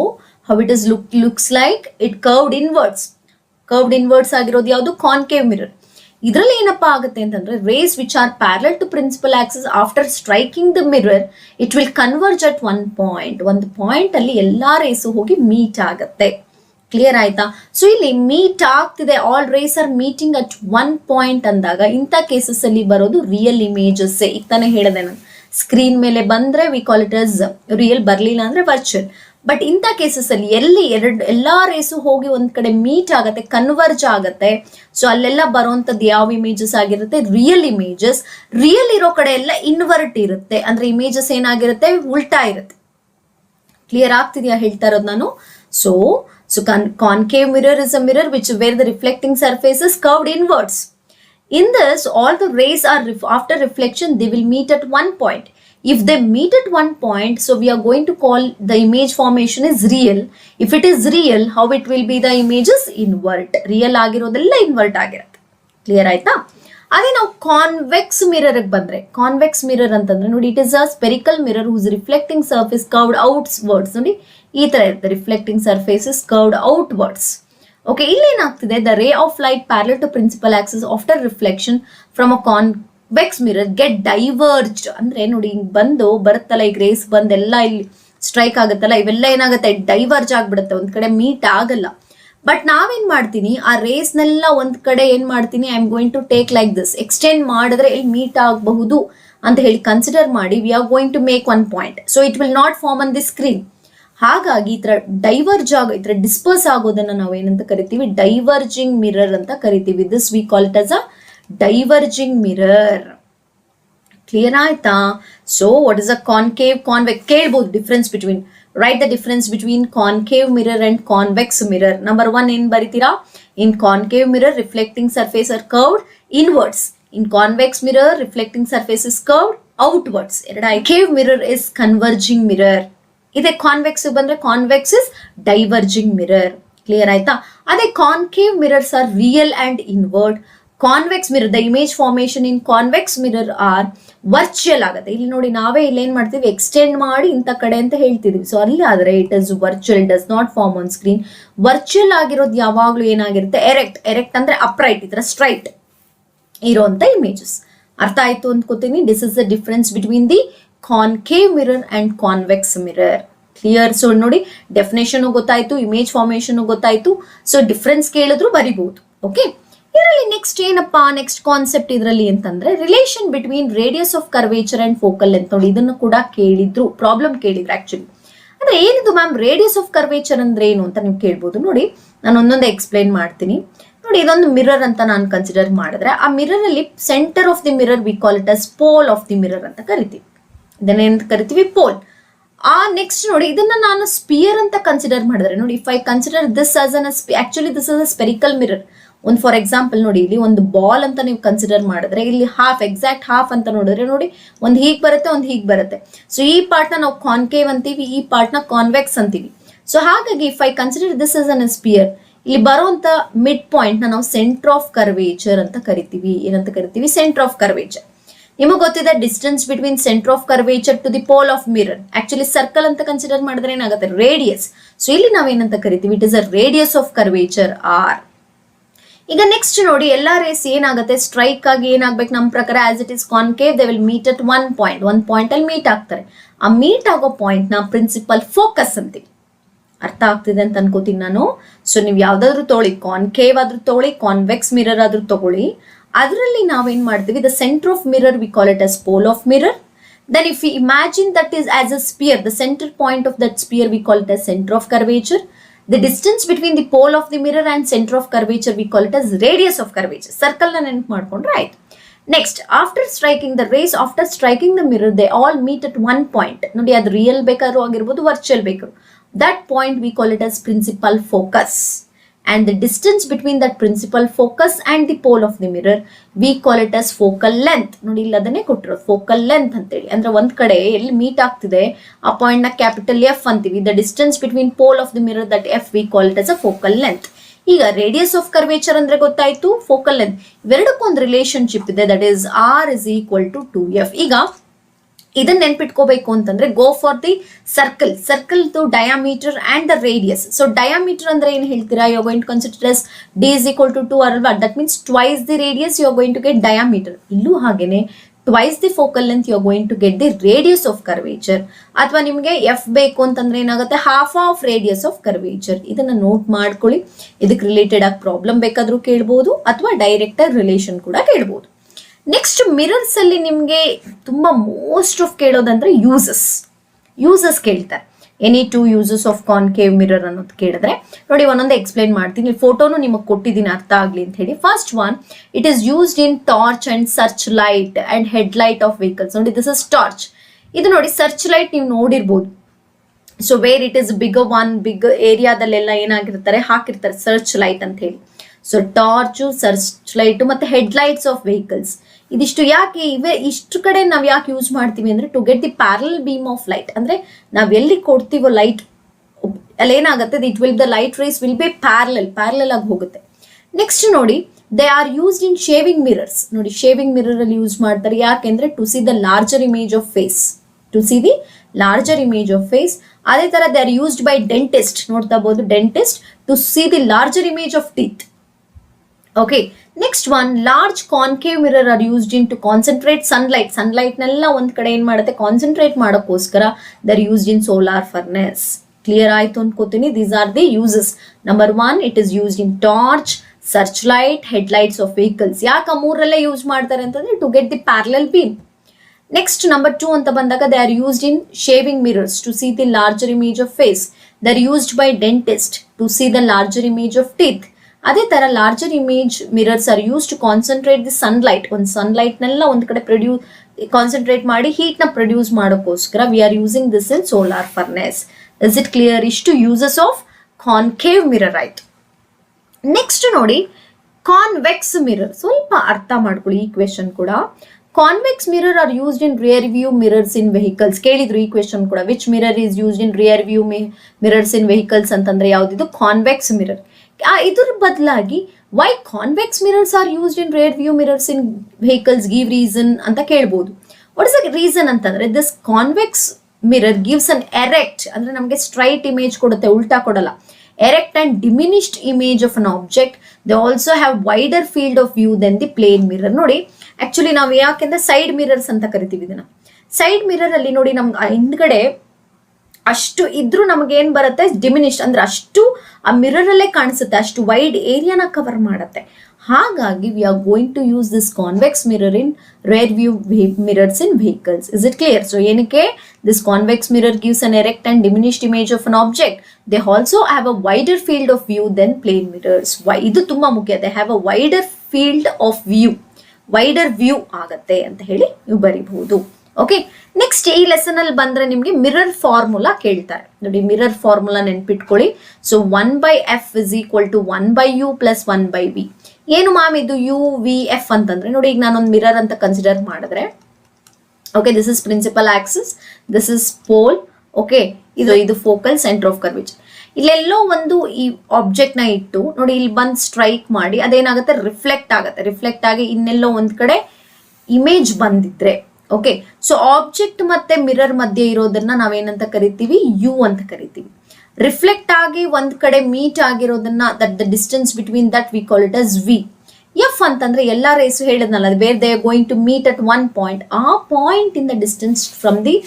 how it is looks like, it curved inwards ಆಗಿರೋದು ಯಾವುದು, ಕಾನ್ಕೇವ್ ಮಿರರ್. ಇದರಲ್ಲಿ ಏನಪ್ಪಾ ಆಗುತ್ತೆ ಅಂತಂದ್ರೆ, rays which are parallel to principal axis after striking the mirror it will converge at ಒಂದು point ಅಲ್ಲಿ ಎಲ್ಲಾ race ಹೋಗಿ ಮೀಟ್ ಆಗುತ್ತೆ. ಕ್ಲಿಯರ್ ಆಯ್ತಾ? ಸೊ ಇಲ್ಲಿ ಮೀಟ್ ಆಗ್ತಿದೆ, all rays are meeting at one point ಅಂದಾಗ ಇಂಥ ಕೇಸಸ್ ಅಲ್ಲಿ ಬರೋದು ರಿಯಲ್ ಇಮೇಜಸ್. ಈಗ ತಾನೇ ಹೇಳಿದೆ ನಾನು, ಸ್ಕ್ರೀನ್ ಮೇಲೆ ಬಂದ್ರೆ we call it us real, ಬರ್ಲಿಲ್ಲ ಅಂದ್ರೆ ವರ್ಚುವಲ್. ಬಟ್ ಇಂಥ ಕೇಸಸ್ ಅಲ್ಲಿ ಎಲ್ಲಿ ಎಲ್ಲಾ ರೇಸು ಹೋಗಿ ಒಂದ್ ಕಡೆ ಮೀಟ್ ಆಗತ್ತೆ, ಕನ್ವರ್ಜ್ ಆಗತ್ತೆ, ಸೊ ಅಲ್ಲೆಲ್ಲ ಬರುವಂತದ್ದು ಯಾವ ಇಮೇಜಸ್ ಆಗಿರುತ್ತೆ? Real images. ರಿಯಲ್ ಇರೋ ಕಡೆ ಎಲ್ಲ ಇನ್ವರ್ಟ್ ಇರುತ್ತೆ, ಅಂದ್ರೆ ಇಮೇಜಸ್ ಏನಾಗಿರುತ್ತೆ? ಉಲ್ಟಾ ಇರುತ್ತೆ. ಕ್ಲಿಯರ್ ಆಗ್ತಿದ್ಯಾ ಹೇಳ್ತಾ ಇರೋದು ನಾನು? So concave mirror is a mirror where the reflecting surface is curved inwards. In this, all the rays are after reflection, they will meet at one point. If they meet at one point, so we are going to call the image formation is real. If it is real, how it will be? The image is invert. Real ಆಗಿರೋದೆಲ್ಲ invert ಆಗಿರುತ್ತೆ. Clear ಆಯ್ತಾ? ಅದೇ ನಾವು convex mirror ಬಂದ್ರೆ, convex mirror ಅಂತಂದ್ರೆ ನೋಡಿ, it is a spherical mirror whose reflecting surface curved outwards. ನೋಡಿ ಈ ತರ ಇರುತ್ತೆ, reflecting surface is curved outwards. Okay, ಇಲ್ಲಿ ಏನಾಗ್ತಿದೆ? The ray of light parallel to principal axis after reflection from a convex mirror get diverged. ಅಂದ್ರೆ ನೋಡಿ ಹಿಂಗ್ ಬಂದು ಬರುತ್ತಲ್ಲ, ಈಗ ರೇಸ್ ಬಂದೆಲ್ಲ ಇಲ್ಲಿ ಸ್ಟ್ರೈಕ್ ಆಗುತ್ತಲ್ಲ, ಇವೆಲ್ಲ ಏನಾಗುತ್ತೆ? ಡೈವರ್ಜ್ ಆಗ್ಬಿಡುತ್ತೆ, ಒಂದ್ ಕಡೆ ಮೀಟ್ ಆಗಲ್ಲ. ಬಟ್ ನಾವೇನ್ ಮಾಡ್ತೀನಿ, ಆ ರೇಸ್ನೆಲ್ಲ ಒಂದ್ ಕಡೆ ಏನ್ ಮಾಡ್ತೀನಿ? I am going to take like this, extend ಮಾಡಿದ್ರೆ ಇಲ್ಲಿ ಮೀಟ್ ಆಗಬಹುದು ಅಂತ ಹೇಳಿ ಕನ್ಸಿಡರ್ ಮಾಡಿ we are going to make one point. So it will not form on the screen. ಹಾಗಾಗಿ ಈ ತರ ಡೈವರ್ಜ್ ಈ ತರ ಡಿಸ್ಪರ್ಸ್ ಆಗೋದನ್ನ ನಾವು ಏನಂತ ಕರಿತೀವಿ? ಡೈವರ್ಜಿಂಗ್ ಮಿರರ್ ಅಂತ ಕರಿತೀವಿ. This we call it as a diverging mirror. Clear ಆಯ್ತಾ? So what is a concave, convex? ಕೇಳ್ಬೋದು difference between. Write the difference between concave mirror and convex mirror. Number 1 ಏನ್ ಬರಿತೀರಾ? In concave mirror, reflecting surface are curved inwards. In convex mirror, reflecting surface is curved outwards. Concave mirror is converging mirror. ಇದೆ convex ಬಂದ್ರೆ convex is diverging mirror. Clear ಆಯ್ತಾ? ಅದೇ concave mirrors are real and invert. Convex mirror, the image formation in convex mirror are virtual ಆಗುತ್ತೆ. ಇಲ್ಲಿ ನೋಡಿ ನಾವೇ ಇಲ್ಲಿ ಏನ್ ಮಾಡ್ತೀವಿ? ಎಕ್ಸ್ಟೆಂಡ್ ಮಾಡಿ ಇಂಥ ಕಡೆ ಅಂತ ಹೇಳ್ತಿದೀವಿ. ಸೊ ಅಲ್ಲಿ ಆದ್ರೆ it is virtual, does not form on screen. Virtual ಆಗಿರೋದು ಯಾವಾಗ್ಲೂ ಏನಾಗಿರುತ್ತೆ? ಎರೆಕ್ಟ್. ಎರೆಕ್ಟ್ ಅಂದ್ರೆ ಅಪ್ರೈಟ್, ಈ ತರ ಸ್ಟ್ರೈಟ್ ಇರುವಂತ ಇಮೇಜಸ್. ಅರ್ಥ ಆಯ್ತು ಅಂದ್ಕೋತೀನಿ. This is the difference between the concave mirror and convex mirror. Clear? So ನೋಡಿ, ಡೆಫಿನೇಷನ್ ಗೊತ್ತಾಯ್ತು, ಇಮೇಜ್ ಫಾರ್ಮೇಶನ್ ಗೊತ್ತಾಯ್ತು. ಸೊ ಡಿಫ್ರೆನ್ಸ್ ಕೇಳಿದ್ರು ಬರಿಬಹುದು. ಓಕೆ, ಇದರಲ್ಲಿ ನೆಕ್ಸ್ಟ್ ಏನಪ್ಪಾ? ನೆಕ್ಸ್ಟ್ ಕಾನ್ಸೆಪ್ಟ್ ಇದರಲ್ಲಿ ಅಂತಂದ್ರೆ relation between radius of curvature and focal length. ನೋಡಿ ಇದನ್ನು ಕೂಡ ಕೇಳಿದ್ರು, ಪ್ರಾಬ್ಲಮ್ ಕೇಳಿದ್ರು ಆಕ್ಚುಲಿ. ಅಂದ್ರೆ ಏನಿದು ಮ್ಯಾಮ್ ರೇಡಿಯಸ್ ಆಫ್ ಕರ್ವೇಚರ್ ಅಂದ್ರೆ ಏನು ಅಂತ ನೀವು ಕೇಳ್ಬೋದು. ನೋಡಿ ನಾನು ಒಂದೊಂದೇ ಎಕ್ಸ್ಪ್ಲೈನ್ ಮಾಡ್ತೀನಿ. ನೋಡಿ ಇದೊಂದು ಮಿರರ್ ಅಂತ ನಾನು ಕನ್ಸಿಡರ್ ಮಾಡಿದ್ರೆ, ಆ ಮಿರರ್ ಅಲ್ಲಿ centre of the mirror we call it as pole of the mirror ಅಂತ ಕರಿತೀವಿ. ಇದನ್ನೇನು ಕರಿತೀವಿ? ಪೋಲ್. ನೆಕ್ಸ್ಟ್ ನೋಡಿ, ಇದನ್ನ ನಾನು ಸ್ಪಿಯರ್ ಅಂತ ಕನ್ಸಿಡರ್ ಮಾಡಿದ್ರೆ, ನೋಡಿ if I consider this as an actually this is a spherical mirror. ಒಂದು ಫಾರ್ ಎಕ್ಸಾಂಪಲ್ ನೋಡಿ, ಇಲ್ಲಿ ಒಂದು ಬಾಲ್ ಅಂತ ನೀವು ಕನ್ಸಿಡರ್ ಮಾಡಿದ್ರೆ, ಇಲ್ಲಿ ಹಾಫ್, ಎಕ್ಸಾಕ್ಟ್ ಹಾಫ್ ಅಂತ ನೋಡಿದ್ರೆ ನೋಡಿ ಒಂದು ಹೀಗ್ ಬರುತ್ತೆ, ಒಂದು ಹೀಗ್ ಬರುತ್ತೆ. ಸೊ ಈ ಪಾರ್ಟ್ ನ ನಾವು ಕಾನ್ಕೇವ್ ಅಂತೀವಿ, ಈ ಪಾರ್ಟ್ ನ ಕಾನ್ವೆಕ್ಸ್ ಅಂತೀವಿ. ಸೊ ಹಾಗಾಗಿ if I consider this as an sphere, ಇಲ್ಲಿ ಬರುವಂತ ಮಿಡ್ ಪಾಯಿಂಟ್ ನ ನಾವು ಸೆಂಟರ್ ಆಫ್ ಕರ್ವೇಚರ್ ಅಂತ ಕರಿತೀವಿ. ಏನಂತ ಕರಿತೀವಿ? Centre of curvature. ನಿಮಗೆ ಗೊತ್ತಿದೆ distance between centre of curvature to the pole of mirror. Actually circle ಅಂತ ಕನ್ಸಿಡರ್ ಮಾಡಿದ್ರೆ ಏನಾಗುತ್ತೆ? ರೇಡಿಯಸ್. ಸೊ ಇಲ್ಲಿ ನಾವೇನಂತ ಕರಿತೀವಿ? It is a radius of curvature R. ಈಗ ನೆಕ್ಸ್ಟ್ ನೋಡಿ, ಎಲ್ಲಾ ರೇಸ್ ಏನಾಗುತ್ತೆ? ಸ್ಟ್ರೈಕ್ ಆಗಿ ಏನಾಗ್ಬೇಕು ನಮ್ಮ ಪ್ರಕಾರ? As it is concave, they will meet at one point. ಒಂದ್ ಪಾಯಿಂಟ್ ಅಲ್ಲಿ ಮೀಟ್ ಆಗ್ತಾರೆ. ಆ ಮೀಟ್ ಆಗೋ ಪಾಯಿಂಟ್ ನ ಪ್ರಿನ್ಸಿಪಲ್ ಫೋಕಸ್ ಅಂತೀವಿ. ಅರ್ಥ ಆಗ್ತಿದೆ ಅಂತ ಅನ್ಕೋತೀನಿ ನಾನು. ಸೊ ನೀವು ಯಾವ್ದಾದ್ರು ತಗೊಳ್ಳಿ, ಕಾನ್ಕೇವ್ ಆದ್ರೂ ತಗೊಳ್ಳಿ, ಕಾನ್ವೆಕ್ಸ್ ಮಿರರ್ ಆದ್ರೂ ತಗೊಳ್ಳಿ, ಅದರಲ್ಲಿ ನಾವೇನ್ ಮಾಡ್ತೀವಿ? The centre of mirror we call it as pole of mirror. Then if you imagine that is as a sphere, the centre point of that sphere we call it as centre of curvature. The distance between the pole of the mirror and center of curvature we call it as radius of curvature. Circle na ನೆನಪು ಮಾಡ್ಕೊಂಡ್ರೆ ಆಯ್ತು. Next, after striking the rays, after striking the mirror, they all meet at one point. ನೋಡಿ ಅದು real ಬೇಕಾದ್ರೂ ಆಗಿರ್ಬೋದು, virtual ಬೇಕಾದ್ರು. That point we call it as principal focus. And the distance between that principal focus and the pole of the mirror we call it as focal length. ನೋಡಿ ಇಲ್ಲಿ ಅದನ್ನೇ ಕೊಟ್ಟಿರೋದು focal length ಅಂತೇಳಿ. ಅಂದ್ರೆ ಒಂದ್ ಕಡೆ ಎಲ್ಲಿ ಮೀಟ್ ಆಗ್ತಿದೆ ಆ ಪಾಯಿಂಟ್ ನ ಕ್ಯಾಪಿಟಲ್ ಎಫ್ ಅಂತೀವಿ. The distance between pole of the mirror that F we call it as a focal length. ಈಗ ರೇಡಿಯಸ್ ಆಫ್ ಕರ್ವೇಚರ್ ಅಂದ್ರೆ ಗೊತ್ತಾಯ್ತು, ಫೋಕಲ್ ಲೆಂತ್. ಇವೆರಡಕ್ಕೂ ಒಂದು ರಿಲೇಶನ್ಶಿಪ್ ಇದೆ, that is R is equal to 2f. ಈಗ ಇದನ್ನ ನೆನ್ಪಿಟ್ಕೋಬೇಕು ಅಂತಂದ್ರೆ go for the circle. Circle to diameter and the radius. So diameter ಅಂದ್ರೆ ಏನ್ ಹೇಳ್ತೀರಾ? You are going to consider as d is equal to 2 ಅಲ್ವಾ? That means twice the radius you are going to get diameter. ಇಲ್ಲೂ ಹಾಗೇನೆ twice the focal length you are going to get the radius of curvature. ಅಥವಾ ನಿಮಗೆ F ಬೇಕು ಅಂತಂದ್ರೆ ಏನಾಗುತ್ತೆ, half of radius of curvature. ಇದನ್ನ note ಮಾಡ್ಕೊಳ್ಳಿ. ಇದಕ್ಕೆ ರಿಲೇಟೆಡ್ ಆಗಿ ಪ್ರಾಬ್ಲಮ್ ಬೇಕಾದ್ರೂ ಕೇಳ್ಬೋದು ಅಥವಾ ಡೈರೆಕ್ಟ್ ರಿಲೇಷನ್ ಕೂಡ ಕೇಳ್ಬೋದು. ನೆಕ್ಸ್ಟ್ ಮಿರರ್ಸ್ ಅಲ್ಲಿ ನಿಮಗೆ ತುಂಬಾ ಮೋಸ್ಟ್ ಆಫ್ ಕೇಳೋದಂದ್ರೆ ಯೂಸಸ್ ಕೇಳ್ತಾರೆ. Any two uses of concave mirror ಅನ್ನೋದು ಕೇಳಿದ್ರೆ ನೋಡಿ ಒಂದೊಂದು ಎಕ್ಸ್ಪ್ಲೈನ್ ಮಾಡ್ತೀನಿ. ಫೋಟೋನು ನಿಮಗೆ ಕೊಟ್ಟಿದ್ದೀನಿ ಅರ್ಥ ಆಗ್ಲಿ ಅಂತ ಹೇಳಿ. First one, it is used in torch and search light and head light of vehicles. ನೋಡಿ ದಿಸ್ ಇಸ್ ಟಾರ್ಚ್. ಇದು ನೋಡಿ ಸರ್ಚ್ ಲೈಟ್ ನೀವು ನೋಡಿರ್ಬೋದು. So where it is big ಏರಿಯಾದಲ್ಲೆಲ್ಲ ಏನಾಗಿರ್ತಾರೆ ಹಾಕಿರ್ತಾರೆ ಸರ್ಚ್ ಲೈಟ್ ಅಂತ ಹೇಳಿ. ಸೊ ಟಾರ್ಚು, ಸರ್ಚ್ ಲೈಟ್ ಮತ್ತೆ ಹೆಡ್ ಲೈಟ್ಸ್ ಆಫ್ ವೆಹಿಕಲ್ಸ್. ಇದಿಷ್ಟು ಯಾಕೆ ಇಷ್ಟು ಕಡೆ ನಾವು ಯಾಕೆ ಯೂಸ್ ಮಾಡ್ತೀವಿ ಅಂದ್ರೆ to get the parallel beam of light. ಅಂದ್ರೆ ನಾವ್ ಎಲ್ಲಿ ಕೊಡ್ತೀವೋ ಲೈಟ್ ಅಲ್ಲಿ ಏನಾಗುತ್ತೆ, it will the light rays will be parallel ಆಗಿ ಹೋಗುತ್ತೆ. ನೆಕ್ಸ್ಟ್ ನೋಡಿ, they are used in shaving mirrors. ನೋಡಿ ಶೇವಿಂಗ್ ಮಿರರ್ ಅಲ್ಲಿ ಯೂಸ್ ಮಾಡ್ತಾರೆ. ಯಾಕೆಂದ್ರೆ to see the larger image of face, ಅದೇ ತರ they are used by dentist. ನೋಡ್ತಾ ಬಹುದು, dentist to see the larger image of teeth. Okay, next one, large concave mirror are used in to concentrate sunlight ನೆಲ್ಲ ಒಂದ್ ಕಡೆ ಏನ್ ಮಾಡುತ್ತೆ, concentrate ಮಾಡೋಕ್ಕೋಸ್ಕರ they are used in solar furnace. Clear ಆಯ್ತು ಅನ್ಕೋತೀನಿ. These are the uses. Number one, it is used in torch, search light, head lights of vehicles. ಯಾಕೆ ಮೂರಲ್ಲೇ ಯೂಸ್ ಮಾಡ್ತಾರೆ ಅಂತಂದ್ರೆ to get the parallel beam. Next number 2 ಅಂತ ಬಂದಾಗ they are used in shaving mirrors to see the larger image of face. They are used by dentist to see the larger image of teeth. ಅದೇ ತರ larger image mirrors are use to concentrate the sunlight. ಒಂದು sunlight ನೆಲ್ಲ ಒಂದ್ ಕಡೆ concentrate ಮಾಡಿ heat ನ produce ಮಾಡೋಕ್ಕೋಸ್ಕರ we are using this in solar furnace. Is it clear? ಇಷ್ಟು ಯೂಸಸ್ ಆಫ್ ಕಾನ್ಕೇವ್ ಮಿರರ್ ಆಯ್ತು. ನೆಕ್ಸ್ಟ್ ನೋಡಿ, ಕಾನ್ವೆಕ್ಸ್ ಮಿರರ್. ಸ್ವಲ್ಪ ಅರ್ಥ ಮಾಡ್ಕೊಳ್ಳಿ ಈ ಕ್ವೆಶನ್ ಕೂಡ. Convex mirror are used in rear view mirrors in vehicles. ಕೇಳಿದ್ರು ಈ ಕ್ವೆಶನ್ ಕೂಡ. Which mirror is used in rear view mirrors in vehicles ಅಂತಂದ್ರೆ ಯಾವ್ದಿದು? Convex mirror. ಇದ್ರ ಬದಲಾಗಿ why convex mirrors are used in rear view mirrors in vehicles, give reason ಅಂತ ಕೇಳ್ಬೋದು. What is the reason ಅಂತಂದ್ರೆ this convex mirror gives an erect, ಅಂದ್ರೆ ನಮಗೆ straight image ಕೊಡುತ್ತೆ, ಉಲ್ಟಾ ಕೊಡಲ್ಲ. Erect and diminished image of an object. They also have wider field of view than the plane mirror. ನೋಡಿ actually ನಾವು ಯಾಕೆಂದ್ರೆ side mirrors ಅಂತ ಕರಿತೀವಿ ಇದನ್ನ. ಸೈಡ್ ಮಿರರ್ ಅಲ್ಲಿ ನೋಡಿ ನಮ್ಗೆ ಹಿಂದ್ಗಡೆ ಅಷ್ಟು ಇದ್ರೂ ನಮಗೆ ಏನ್ ಬರುತ್ತೆ, ಡಿಮಿನಿಶ್ಡ್ ಅಂದ್ರೆ ಅಷ್ಟು ಆ ಮಿರರ್ ಅಲ್ಲೇ ಕಾಣಿಸುತ್ತೆ, ಅಷ್ಟು ವೈಡ್ ಏರಿಯಾನ ಕವರ್ ಮಾಡುತ್ತೆ. ಹಾಗಾಗಿ we are going to use this convex mirror in rear view mirrors in vehicles. Is it clear? So ಏನಕ್ಕೆ this convex mirror gives an erect and diminished image of an object. They also have a wider field of view than plane mirrors. ಇದು ತುಂಬಾ ಮುಖ್ಯ. They have a wider field of view, wider view ಆಗತ್ತೆ ಅಂತ ಹೇಳಿ ನೀವು ಬರೀಬಹುದು. Okay, next ಈ lesson ಅಲ್ಲಿ ಬಂದ್ರೆ ನಿಮ್ಗೆ ಮಿರರ್ ಫಾರ್ಮುಲಾ ಕೇಳ್ತಾರೆ. ನೋಡಿ ಮಿರರ್ ಫಾರ್ಮುಲಾ ನೆನ್ಪಿಟ್ಕೊಳ್ಳಿ. So 1/f is equal to 1/u plus 1/v. ಏನು ಮ್ಯಾಮ್ ಇದು ಯು ವಿ ಎಫ್ ಅಂತಂದ್ರೆ, ನೋಡಿ ಈಗ ನಾನೊಂದು ಮಿರರ್ ಅಂತ ಕನ್ಸಿಡರ್ ಮಾಡಿದ್ರೆ, okay this is principal axis, this is pole, okay ಇದು ಫೋಕಲ್ ಸೆಂಟರ್ ಆಫ್ ಕರ್ವೇಚರ್. ಇಲ್ಲೆಲ್ಲೋ ಒಂದು ಈ ಆಬ್ಜೆಕ್ಟ್ ನ ಇಟ್ಟು ನೋಡಿ ಇಲ್ಲಿ ಬಂದ್ ಸ್ಟ್ರೈಕ್ ಮಾಡಿ ಅದೇನಾಗುತ್ತೆ, ರಿಫ್ಲೆಕ್ಟ್ ಆಗಿ ಇನ್ನೆಲ್ಲೋ ಒಂದ್ ಕಡೆ ಇಮೇಜ್ ಬಂದಿದ್ರೆ, ಓಕೆ ಸೊ ಆಬ್ಜೆಕ್ಟ್ ಮತ್ತೆ ಮಿರರ್ ಮಧ್ಯೆ ಇರೋದನ್ನ ನಾವೇನಂತ ಕರಿತೀವಿ, ಯು ಅಂತ ಕರಿತೀವಿ. ರಿಫ್ಲೆಕ್ಟ್ ಆಗಿ ಒಂದ್ ಕಡೆ ಮೀಟ್ ಆಗಿರೋದನ್ನ, that the distance between that we call it as v. F ಅಂತಂದ್ರೆ ಎಲ್ಲಾ ರೇಸು ಹೇಳಿದ್ನಲ್ಲ, where they are going to meet at one point, ಆ point in the distance from the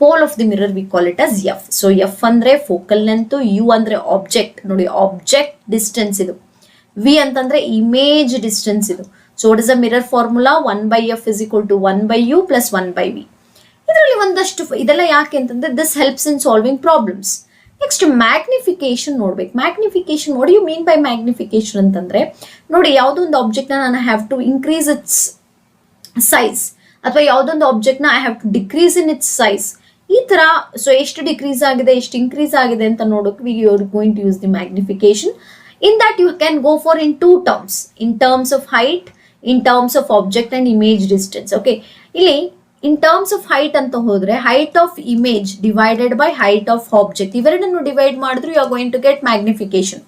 pole of the mirror we call it as f. So f ಅಂದ್ರೆ focal length, u ಅಂದ್ರೆ object, ನೋಡಿ object distance ಇದು, v ಅಂತಂದ್ರೆ image distance ಇದು. So what is the mirror formula? 1/f is equal to 1/u plus 1/v. ಇದರಲ್ಲಿ ಒಂದಷ್ಟು ಇದೆಲ್ಲ ಯಾಕೆ ಅಂತಂದ್ರೆ this helps in solving problems. Next magnification ನೋಡ್ಬೇಕು. Magnification, what you mean by magnification ಅಂತಂದ್ರೆ, ನೋಡಿ ಯಾವುದೋ ಒಂದು ಆಬ್ಜೆಕ್ಟ್ ನ ನಾನು have to increase its size, ಅಥವಾ ಯಾವುದೊಂದು ಆಬ್ಜೆಕ್ಟ್ ನ I have to decrease in its size. ಈ ತರ ಸೊ ಎಷ್ಟು ಡಿಕ್ರೀಸ್ ಆಗಿದೆ, ಎಷ್ಟು ಇನ್ಕ್ರೀಸ್ ಆಗಿದೆ ಅಂತ ನೋಡೋಕೆ we are going to use the magnification. In that you can go for in two terms, in terms of height, in terms of object and image distance. Okay, ಇಲ್ಲಿ in terms of height ಅಂತ ಹೋದ್ರೆ height of image divided by height of object, ಇವೆರಡನ್ನು divide ಮಾಡಿದ್ರು you are going to get magnification.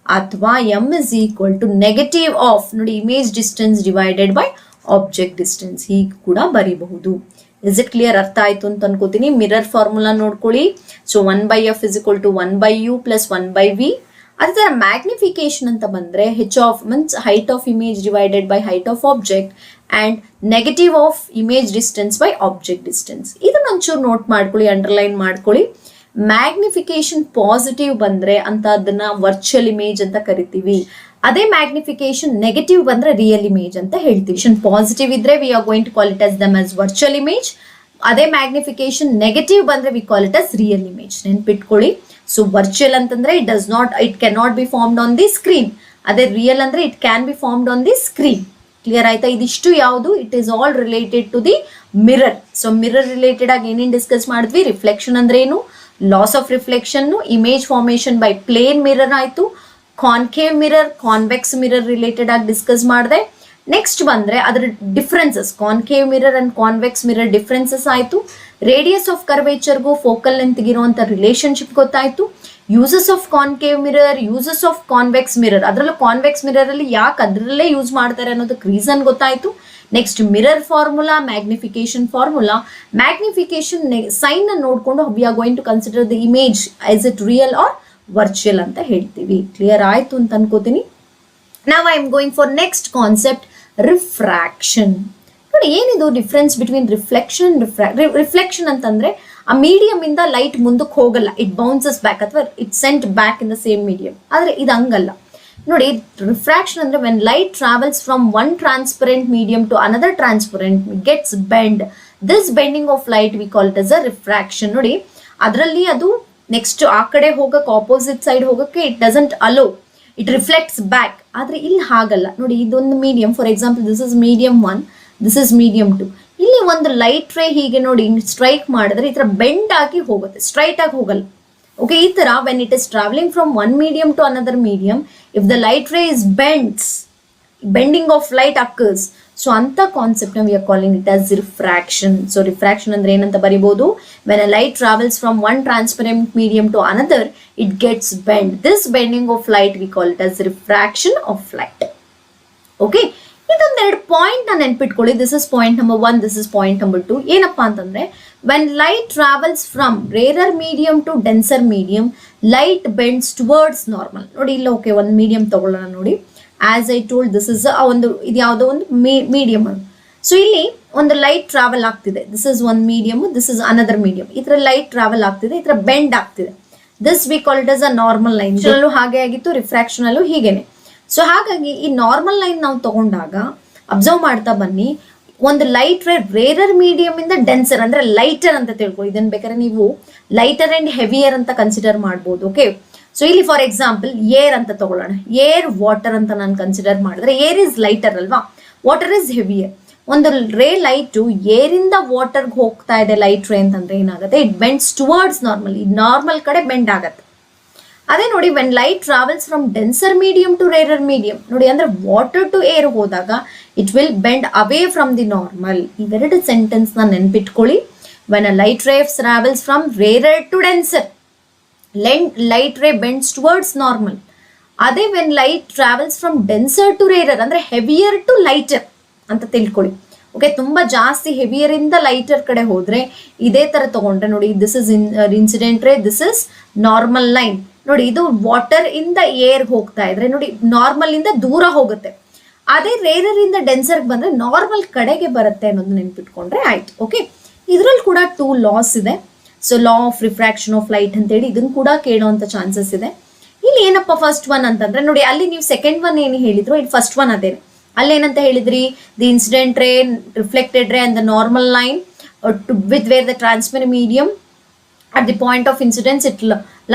ಅಥವಾ m is equal to negative of, ನೋಡಿ image distance divided by object distance, ಹೀಗೆ ಕೂಡ ಬರೀಬಹುದು. Is it clear? ಅರ್ಥ ಆಯ್ತು ಅಂತ ಅನ್ಕೋತೀನಿ. ಮಿರರ್ ಫಾರ್ಮುಲಾ ನೋಡ್ಕೊಳ್ಳಿ. So 1/f is equal to 1/u plus 1/v. ಅದೇ ತರ ಮ್ಯಾಗ್ನಿಫಿಕೇಶನ್ ಅಂತ ಬಂದ್ರೆ h of means height of image divided by height of object, and negative of image distance by object distance. ಇದನ್ನ ಒಂಚೂರು ನೋಟ್ ಮಾಡ್ಕೊಳ್ಳಿ, underline ಮಾಡ್ಕೊಳ್ಳಿ. Magnification positive ಬಂದ್ರೆ ಅಂತ ಅದನ್ನ ವರ್ಚುವಲ್ ಇಮೇಜ್ ಅಂತ ಕರಿತೀವಿ. ಅದೇ ಮ್ಯಾಗ್ನಿಫಿಕೇಶನ್ ನೆಗೆಟಿವ್ ಬಂದ್ರೆ ರಿಯಲ್ ಇಮೇಜ್ ಅಂತ ಹೇಳ್ತೀವಿ. ಪಾಸಿಟಿವ್ ಇದ್ರೆ we are going to call it as them as virtual image. ಅದೇ ಮ್ಯಾಗ್ನಿಫಿಕೇಶನ್ ನೆಗೆಟಿವ್ ಬಂದ್ರೆ we call it as real image. ನೆನ್ಪಿಟ್ಕೊಳ್ಳಿ. ಸೊ ವರ್ಚುವಲ್ ಅಂತಂದ್ರೆ it can not be formed on the screen. ಅದೇ real ಅಂದ್ರೆ it can be formed on the screen. Clear ಆಯ್ತಾ? ಇದಿಷ್ಟು ಯಾವುದು? It is all related to the mirror. So mirror related ಆಗಿ ಏನೇನು discuss ಮಾಡಿದ್ವಿ? ರಿಫ್ಲೆಕ್ಷನ್ ಅಂದ್ರೆ ಏನು, laws of reflection, image formation by plane mirror ಆಯ್ತು, concave mirror, convex mirror related ಆಗಿ ಡಿಸ್ಕಸ್ ಮಾಡಿದೆ. ನೆಕ್ಸ್ಟ್ ಬಂದ್ರೆ ಅದರ differences, concave mirror and convex mirror differences ಆಯ್ತು. ರೇಡಿಯಸ್ ಆಫ್ ಕರ್ವೇಚರ್ಗೂ ಫೋಕಲ್ ಲೆಂತ್ಗೆ ಇರುವಂತ ರಿಲೇಶನ್ಶಿಪ್ ಗೊತ್ತಾಯ್ತು. Uses of concave mirror, uses of convex mirror, ಅದರಲ್ಲೂ ಕಾನ್ವೆಕ್ಸ್ ಮಿರರ್ ಅಲ್ಲಿ ಯಾಕೆ ಅದರಲ್ಲೇ ಯೂಸ್ ಮಾಡ್ತಾರೆ ಅನ್ನೋದಕ್ಕೆ ರೀಸನ್ ಗೊತ್ತಾಯ್ತು. Next mirror formula, magnification formula, magnification sign ಅನ್ನು ನೋಡ್ಕೊಂಡು we are going to consider the image as it real or virtual ಅಂತ ಹೇಳ್ತೀವಿ. ಕ್ಲಿಯರ್ ಆಯ್ತು ಅಂತ ಅನ್ಕೋತೀನಿ. ನಾವ್ I am going for next concept, refraction. ನೋಡಿ ಏನಿದು ಡಿಫ್ರೆನ್ಸ್ ಬಿಟ್ವೀನ್ ರಿಫ್ಲೆಕ್ಷನ್ ರಿಫ್ಲೆಕ್ಷನ್ ಅಂತಂದ್ರೆ ಆ ಮೀಡಿಯಂ ಇಂದ ಲೈಟ್ ಮುಂದಕ್ಕೆ ಹೋಗಲ್ಲ, ಇಟ್ ಬೌನ್ಸಸ್ ಬ್ಯಾಕ್ ಅಥವಾ it sent back in the same medium. ಆದ್ರೆ ಇದು ಹಂಗಲ್ಲ. ನೋಡಿ ರಿಫ್ರಾಕ್ಷನ್ ಅಂದ್ರೆ when light travels from one transparent medium to another transparent gets bend, this bending of light we call it as a refraction. ನೋಡಿ ಅದರಲ್ಲಿ ಅದು next ಆ ಕಡೆ ಹೋಗಕ್ಕೆ, ಆಪೋಸಿಟ್ ಸೈಡ್ ಹೋಗಕ್ಕೆ it doesn't allow, it reflects back. ಆದ್ರೆ ಇಲ್ಲಿ ಹಾಗಲ್ಲ. ನೋಡಿ ಇದೊಂದು medium, for example this is medium 1, this is medium 2. ಇಲ್ಲಿ ಒಂದು ಲೈಟ್ ರೇ ಹೀಗೆ ನೋಡಿ ಸ್ಟ್ರೈಕ್ ಮಾಡಿದ್ರೆ ಈ ತರ ಬೆಂಡ್ ಆಗಿ ಹೋಗುತ್ತೆ, ಸ್ಟ್ರೈಟ್ ಆಗಿ ಹೋಗಲ್ಲ. ಓಕೆ, ಈ ತರ when it is travelling from one medium to another medium, if the light ray is bends, bending of light occurs. So ಅಂತ concept we are calling it as refraction. So refraction ಅಂದ್ರೆ ಏನಂತ ಬರಿಬಹುದು? When a light travels from one transparent medium to another it gets bend, this bending of light we call it as refraction of light. Okay, ಇದೊಂದೆರಡು point ನಾನು ನೆನ್ಪಿಟ್ಕೊಳ್ಳಿ. This is point number 1, this is point number 2. ಏನಪ್ಪಾ ಅಂತಂದ್ರೆ when light travels from rarer medium to denser medium, light bends towards normal. ನೋಡಿ ಇಲ್ಲ, okay ಒಂದು medium ತಗೊಳ್ಳೋಣ. ನೋಡಿ as I told this is ಒಂದು ಇದು ಯಾವುದೋ ಒಂದು ಮೀಡಿಯಂ. ಸೊ ಇಲ್ಲಿ ಒಂದು ಲೈಟ್ ಟ್ರಾವೆಲ್ ಆಗ್ತಿದೆ, this is one medium, this is another medium. ಈ ತರ ಲೈಟ್ ಟ್ರಾವೆಲ್ ಆಗ್ತಿದೆ, ಈ ತರ ಬೆಂಡ್ ಆಗ್ತಿದೆ, this we call it as a normal line. ಅಲ್ಲೂ ಹಾಗೆ ಆಗಿತ್ತು, ರಿಫ್ರಾಕ್ಷನ್ ಅಲ್ಲೂ ಹೀಗೇನೆ. ಸೊ ಹಾಗಾಗಿ ಈ ನಾರ್ಮಲ್ ಲೈನ್ ನಾವು ತಗೊಂಡಾಗ ಅಬ್ಸರ್ವ್ ಮಾಡ್ತಾ ಬನ್ನಿ, ಒಂದು ಲೈಟ್ ರೇ ರೇರರ್ ಮೀಡಿಯಂ ಇಂದ ಡೆನ್ಸರ್ ಅಂದ್ರೆ ಲೈಟರ್ ಅಂತ ತಿಳ್ಕೊಳ್ಳಿ. ಇದನ್ನ ಬೇಕಾದ್ರೆ ನೀವು ಲೈಟರ್ ಅಂಡ್ ಹೆವಿಯರ್ ಅಂತ ಕನ್ಸಿಡರ್ ಮಾಡ್ಬೋದು. ಓಕೆ, ಸೊ ಇಲ್ಲಿ ಫಾರ್ ಎಕ್ಸಾಂಪಲ್ ಏರ್ ಅಂತ ತಗೊಳ್ಳೋಣ. ಏರ್ ವಾಟರ್ ಅಂತ ನಾನು ಕನ್ಸಿಡರ್ ಮಾಡಿದ್ರೆ ಏರ್ ಇಸ್ ಲೈಟರ್ ಅಲ್ವಾ, ವಾಟರ್ ಇಸ್ ಹೆವಿಯರ್. ಒಂದು ರೇ ಲೈಟು ಏರಿಂದ ವಾಟರ್ಗೆ ಹೋಗ್ತಾ ಇದೆ ಲೈಟ್ ರೇ ಅಂತಂದ್ರೆ ಏನಾಗುತ್ತೆ? ಇಟ್ ಬೆಂಡ್ಸ್ ಟುವರ್ಡ್ಸ್ ನಾರ್ಮಲ್, ಈ ನಾರ್ಮಲ್ ಕಡೆ ಬೆಂಡ್ ಆಗುತ್ತೆ. ಅದೇ ನೋಡಿ when light travels from denser medium to rarer medium, ನೋಡಿ ಅಂದ್ರೆ ವಾಟರ್ ಟು ಏರ್ ಹೋದಾಗ it will bend away from the normal. ಇವೆರಡು ಸೆಂಟೆನ್ಸ್ ನ ನೆನ್ಪಿಟ್ಕೊಳ್ಳಿ. When a light ray travels from rarer to denser, light ray bends towards normal. ಅದೇ when light travels from denser to rarer ಅಂದ್ರೆ heavier to lighter ಅಂತ ತಿಳ್ಕೊಳ್ಳಿ. Okay, ತುಂಬಾ ಜಾಸ್ತಿ heavier ಇಂದ ಲೈಟರ್ ಕಡೆ ಹೋದ್ರೆ ಇದೇ ತರ ತಗೊಂಡ್ರೆ ನೋಡಿ, ದಿಸ್ ಇಸ್ ಇನ್ಸಿಡೆಂಟ್ ರೇ, ದಿಸ್ ಇಸ್ ನಾರ್ಮಲ್ ಲೈನ್. ನೋಡಿ ಇದು ವಾಟರ್ ಇಂದ ಏರ್ ಹೋಗ್ತಾ ಇದ್ರೆ ನೋಡಿ ನಾರ್ಮಲ್ ಇಂದ ದೂರ ಹೋಗುತ್ತೆ. ಅದೇ ರೇರರ್ ಇಂದ ಡೆನ್ಸರ್ ಬಂದ್ರೆ ನಾರ್ಮಲ್ ಕಡೆಗೆ ಬರುತ್ತೆ ಅನ್ನೋದು ನೆನ್ಪಿಟ್ಕೊಂಡ್ರೆ ಆಯ್ತು. ಓಕೆ, ಇದ್ರಲ್ಲಿ ಕೂಡ 2 ಲಾಸ್ ಇದೆ. So law of refraction of light ಅಂತ ಹೇಳಿ ಇದನ್ನ ಕೂಡ ಕೇಳುವಂತ ಚಾನ್ಸಸ್ ಇದೆ. ಇಲ್ಲಿ ಏನಪ್ಪ ಫಸ್ಟ್ ಒನ್ ಅಂತಂದ್ರೆ ನೋಡಿ, ಅಲ್ಲಿ ನೀವು ಸೆಕೆಂಡ್ ಒನ್ ಏನು ಹೇಳಿದ್ರು, ಇಲ್ಲಿ ಫಸ್ಟ್ ಒನ್ ಅದೇನೆ. ಅಲ್ಲಿ ಏನಂತ ಹೇಳಿದ್ರಿ? The incident ray, reflected ray and the normal line with where the transmit medium at the point of incidence it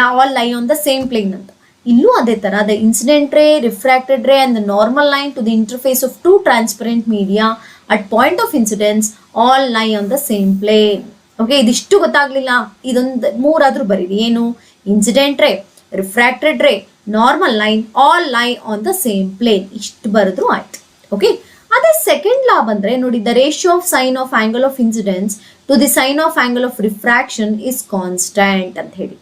all lie on the same plane ಅಂತ. ಇಲ್ಲೂ ಅದೇ ತರ the incident ray, refracted ray and the normal line to the interface of two transparent media at point of incidence all lie on the same plane. Okay, ಇದಿಷ್ಟು ಗೊತ್ತಾಗ್ಲಿಲ್ಲ, ಇದೊಂದು 3 ಆದ್ರೂ ಬರೀರಿ. ಏನು? Incident ray, refracted ray, normal line all lie on the same plane. ಇಷ್ಟು ಬರೆದ್ರು ಆಯ್ತು. Okay, ಅದೇ ಸೆಕೆಂಡ್ ಲಾ ಬಂದ್ರೆ ನೋಡಿ, the ratio of sine of angle of incidence to the sine of angle of refraction is constant ಅಂತ ಹೇಳಿ.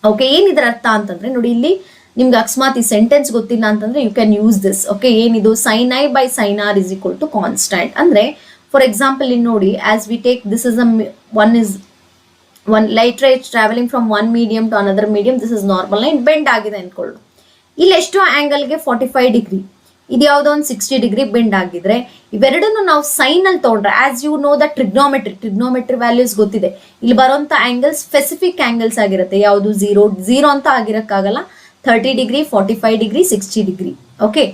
Okay, ಏನಿದ್ರ ಅರ್ಥ ಅಂತಂದ್ರೆ ನೋಡಿ, ಇಲ್ಲಿ ನಿಮ್ಗೆ ಅಕಸ್ಮಾತ್ ಈ ಸೆಂಟೆನ್ಸ್ ಗೊತ್ತಿಲ್ಲ ಅಂತಂದ್ರೆ you can use this. Okay, ಏನಿದು? Sine i by sine r is equal to constant. ಅಂದ್ರೆ ಫಾರ್ ಎಕ್ಸಾಂಪಲ್ ಇಲ್ಲಿ ನೋಡಿ, as we take this is one light ray travelling from one medium to another medium, this is normal line, bend ಆಗಿದೆ ಅನ್ಕೊಳ್ಳು. ಇಲ್ಲಿ ಎಷ್ಟು ಆಂಗಲ್ಗೆ? 45 degree. ಇದು ಯಾವುದೋ ಒಂದು 60 ಡಿಗ್ರಿ ಬೆಂಡ್ ಆಗಿದ್ರೆ ಇವೆರಡನ್ನು ನಾವು ಸೈನ್ ಅಲ್ಲಿ ತಗೊಂಡ್ರೆ as you know the trigonometry values ಗೊತ್ತಿದೆ. ಇಲ್ಲಿ ಬರುವಂತ ಆಂಗಲ್ ಸ್ಪೆಸಿಫಿಕ್ ಆಂಗಲ್ಸ್ ಆಗಿರುತ್ತೆ. ಯಾವುದು ಝೀರೋ ಅಂತ ಆಗಿರಕ್ಕಾಗಲ್ಲ. 30 ಡಿಗ್ರಿ, 45 ಡಿಗ್ರಿ, 60 ಡಿಗ್ರಿ. ಓಕೆ,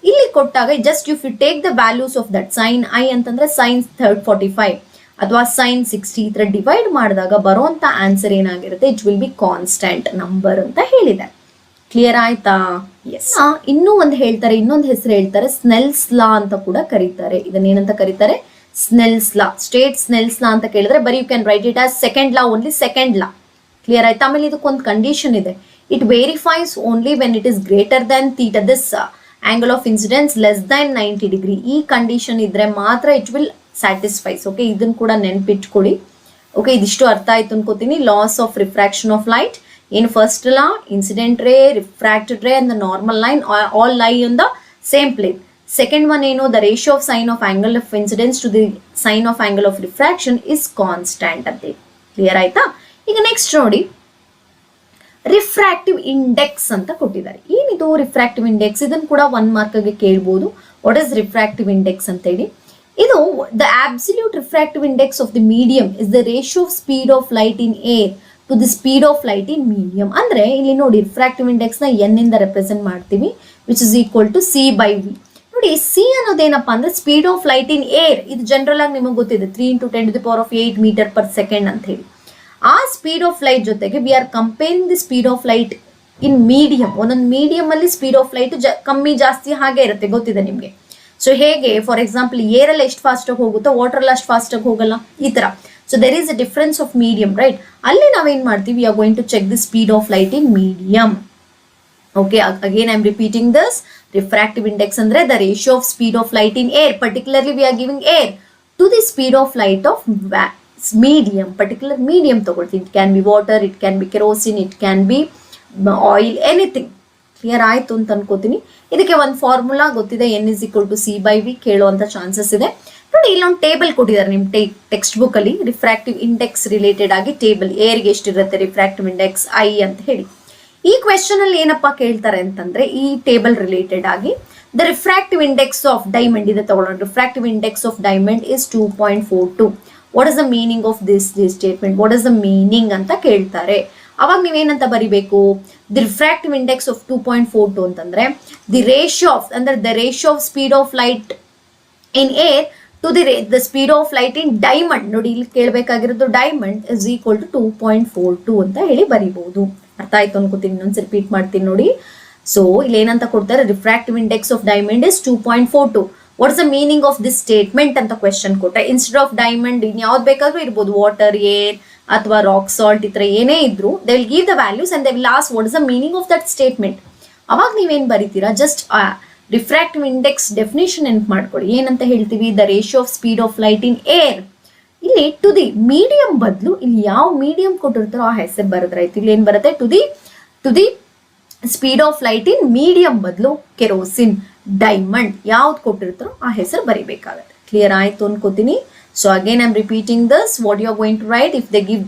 ಇಲ್ಲಿ ಕೊಟ್ಟಾಗ just if you take the values of that sine I ಅಂತಂದ್ರೆ ಸೈನ್ 45 ಅಥವಾ ಸೈನ್ 60 ಈ ತರ ಡಿವೈಡ್ ಮಾಡಿದಾಗ ಬರುವಂತ ಆನ್ಸರ್ ಏನಾಗಿರುತ್ತೆ, it will B constant number ಅಂತ ಹೇಳಿದೆ. ಕ್ಲಿಯರ್ ಆಯ್ತಾ? ಎಸ್. ಇನ್ನೂ ಒಂದು ಹೇಳ್ತಾರೆ, ಇನ್ನೊಂದು ಹೆಸರು ಹೇಳ್ತಾರೆ, ಸ್ನೆಲ್ಸ್ ಲಾ ಅಂತ ಕೂಡ ಕರೀತಾರೆ. ಇದನ್ನೇನಂತ ಕರೀತಾರೆ? ಸ್ನೆಲ್ಸ್ ಲಾ. ಸ್ಟೇಟ್ ಸ್ನೆಲ್ಸ್ ಲಾ ಅಂತ ಕೇಳಿದ್ರೆ ಬರೀ you can write it as second law, only second law. Clear ಆಯ್ತಾ? ಆಮೇಲೆ ಇದಕ್ಕೊಂದು ಕಂಡೀಷನ್ ಇದೆ. It verifies only when it is greater than theta, this angle of incidence less than 90 degree. ಈ ಕಂಡೀಷನ್ ಇದ್ರೆ ಮಾತ್ರ ಇಟ್ ವಿಲ್ ಸ್ಯಾಟಿಸ್ಫೈಸ್. ಓಕೆ, ಇದನ್ನ ಕೂಡ ನೆನ್ಪಿಟ್ಕೊಳ್ಳಿ. ಓಕೆ, ಇದಿಷ್ಟು ಅರ್ಥ ಆಯ್ತು ಅನ್ಕೋತೀನಿ. Loss of refraction of light. In first law, incident ray, refracted ray and the normal line all lie on the same plane. Second one, the ratio of sine of angle of incidence to the sine of angle of refraction is constant. Clear ಆಯ್ತಾ? ಈಗ next ನೋಡಿ, refractive index ಅಂತ ಕೊಟ್ಟಿದ್ದಾರೆ. ಏನಿದು refractive index? ಇದನ್ನು ಕೂಡ 1 ಮಾರ್ಕ್ಗೆ ಕೇಳ್ಬೋದು. What is refractive index ಅಂತ ಹೇಳಿ. ಇದು the absolute refractive index of the medium is the ratio of speed of light in air to the speed of light in medium. ಅಂದ್ರೆ ಇಲ್ಲಿ ನೋಡಿ, ರಿಫ್ರಾಕ್ಟಿವ್ ಇಂಡೆಕ್ಸ್ ನ n ಇಂದ ರೆಪ್ರೆಸೆಂಟ್ ಮಾಡ್ತೀವಿ, which is equal to c/v. ನೋಡಿ, C ಅನ್ನೋದೇನಪ್ಪಾ ಅಂದ್ರೆ speed of light in air. ಇದು ಜನರಲ್ ಆಗಿ ನಿಮಗೆ ಗೊತ್ತಿದೆ, 3 × 10⁸ ಮೀಟರ್ ಪರ್ ಸೆಕೆಂಡ್ ಅಂತ ಹೇಳಿ. ಆ ಸ್ಪೀಡ್ ಆಫ್ ಲೈಟ್ ಜೊತೆಗೆ we are comparing the speed of light in medium. ಒಂದೊಂದು ಮೀಡಿಯಂ ಅಲ್ಲಿ ಸ್ಪೀಡ್ ಆಫ್ ಲೈಟ್ ಕಮ್ಮಿ ಜಾಸ್ತಿ ಹಾಗೆ ಇರುತ್ತೆ, ಗೊತ್ತಿದೆ ನಿಮ್ಗೆ. ಸೊ ಹೇಗೆ, ಫಾರ್ ಎಕ್ಸಾಂಪಲ್ ಏರಲ್ಲಿ ಎಷ್ಟು ಫಾಸ್ಟ್ ಆಗಿ ಹೋಗುತ್ತೋ ವಾಟರ್ ಅಷ್ಟು ಫಾಸ್ಟ್ ಆಗಿ ಹೋಗಲ್ಲ, ಈ ತರ. So there is a difference of medium, right? ಅಲ್ಲಿ ನಾವೇನ್ ಮಾಡ್ತೀವಿ, we are going to check the speed of light in medium. Okay, again I am repeating this. Refractive index andre the ratio of speed of light in air. Particularly we are giving air to the speed of light of medium. Particular medium ತಗೊಳ್ತೀವಿ. It can be water, it can be kerosene, it can be oil, anything. Clear ಆಯ್ತು ಅಂತ ಅನ್ಕೋತೀನಿ. ಇದಕ್ಕೆ ಒಂದು formula ಗೊತ್ತಿದೆ, n is equal to c/v. ಕೇಳುವಂತ chances ಇದೆ. ನೋಡಿ, ಇಲ್ಲೊಂದು ಟೇಬಲ್ ಕೊಟ್ಟಿದ್ದಾರೆ ನಿಮ್ಮ ಟೆಕ್ಸ್ಟ್ ಬುಕ್ ಅಲ್ಲಿ. ರಿಫ್ರಾಕ್ಟಿವ್ ಇಂಡೆಕ್ಸ್ ರಿಲೇಟೆಡ್ ಆಗಿ ಟೇಬಲ್, ಏರ್ಗೆ ಎಷ್ಟಿರುತ್ತೆ ರಿಫ್ರಾಕ್ಟಿವ್ ಇಂಡೆಕ್ಸ್ ಐ ಅಂತ ಹೇಳಿ. ಈ ಕ್ವೆಶನ್ ಅಲ್ಲಿ ಏನಪ್ಪಾ ಕೇಳ್ತಾರೆ ಅಂತಂದ್ರೆ, ಈ ಟೇಬಲ್ ರಿಲೇಟೆಡ್ ಆಗಿ the refractive index of diamond ಇದೆ ತಗೊಳ್ಳೋಣ. Refractive index of diamond is 2.42. What is the meaning of this statement? What is the meaning ಅಂತ ಕೇಳ್ತಾರೆ. ಅವಾಗ ನೀವೇನಂತ ಬರಿಬೇಕು, ದಿ ರಿಫ್ರಾಕ್ಟಿವ್ ಇಂಡೆಕ್ಸ್ ಆಫ್ 2.42 ಅಂತಂದ್ರೆ ದಿ ರೇಷಿಯೋ ಆಫ್, ಅಂದ್ರೆ the ratio of speed of light in air to the speed of light in diamond. ನೋಡಿ, ಇಲ್ಲಿ ಕೇಳಬೇಕಾಗಿರೋದು diamond is equal to 2.42 ಅಂತ ಹೇಳಿ ಬರಿಬಹುದು. ಅರ್ಥ ಆಯ್ತು ಅನ್ಕೋತೀನಿ. ಇನ್ನೊಂದ್ಸ ರಿಪೀಟ್ ಮಾಡ್ತೀನಿ ನೋಡಿ. ಸೊ ಇಲ್ಲಿ ಏನಂತ ಕೊಡ್ತಾರೆ, refractive index of diamond is 2.42. What is the meaning of this statement ಅಂತ ಕ್ವೆಶನ್ ಕೊಟ್ಟರೆ, ಇನ್ಸ್ಟೆಡ್ ಆಫ್ ಡೈಮಂಡ್ ಇನ್ ಯಾವ್ದು ಬೇಕಾದ್ರೂ ಇರ್ಬೋದು, ವಾಟರ್, ಏರ್ ಅಥವಾ ರಾಕ್ ಸಾಲ್ಟ್, ಈ ತರ ಏನೇ ಇದ್ರು they will give the values and they will ask what is the meaning of that statement. ಅವಾಗ ನೀವೇನ್ ಬರೀತೀರಾ, ಜಸ್ಟ್ ರಿಫ್ರಾಕ್ಟಿವ್ ಇಂಡೆಕ್ಸ್ ಡೆಫಿನೇಷನ್ ನೆನ್ಪು ಮಾಡ್ಕೊಳ್ಳಿ. ಏನಂತ ಹೇಳ್ತೀವಿ, the ratio of speed of light in air. ಇಲ್ಲಿ ಟು ದಿ ಮೀಡಿಯಂ ಬದಲು ಇಲ್ಲಿ ಯಾವ ಮೀಡಿಯಂ ಕೊಟ್ಟಿರ್ತಾರೋ ಆ ಹೆಸರು ಬರೆದ್ರಾಯ್ತು. ಇಲ್ಲಿ ಏನ್ ಬರುತ್ತೆ, to the speed of light in medium ಬದಲು ಕೆರೋಸಿನ್, ಡೈಮಂಡ್ ಯಾವ್ದು ಕೊಟ್ಟಿರ್ತಾರೋ ಆ ಹೆಸರು ಬರಿಬೇಕಾಗತ್ತೆ. ಕ್ಲಿಯರ್ ಆಯ್ತು ಅನ್ಕೋತೀನಿ. So again I am repeating this. What you are going to write if they give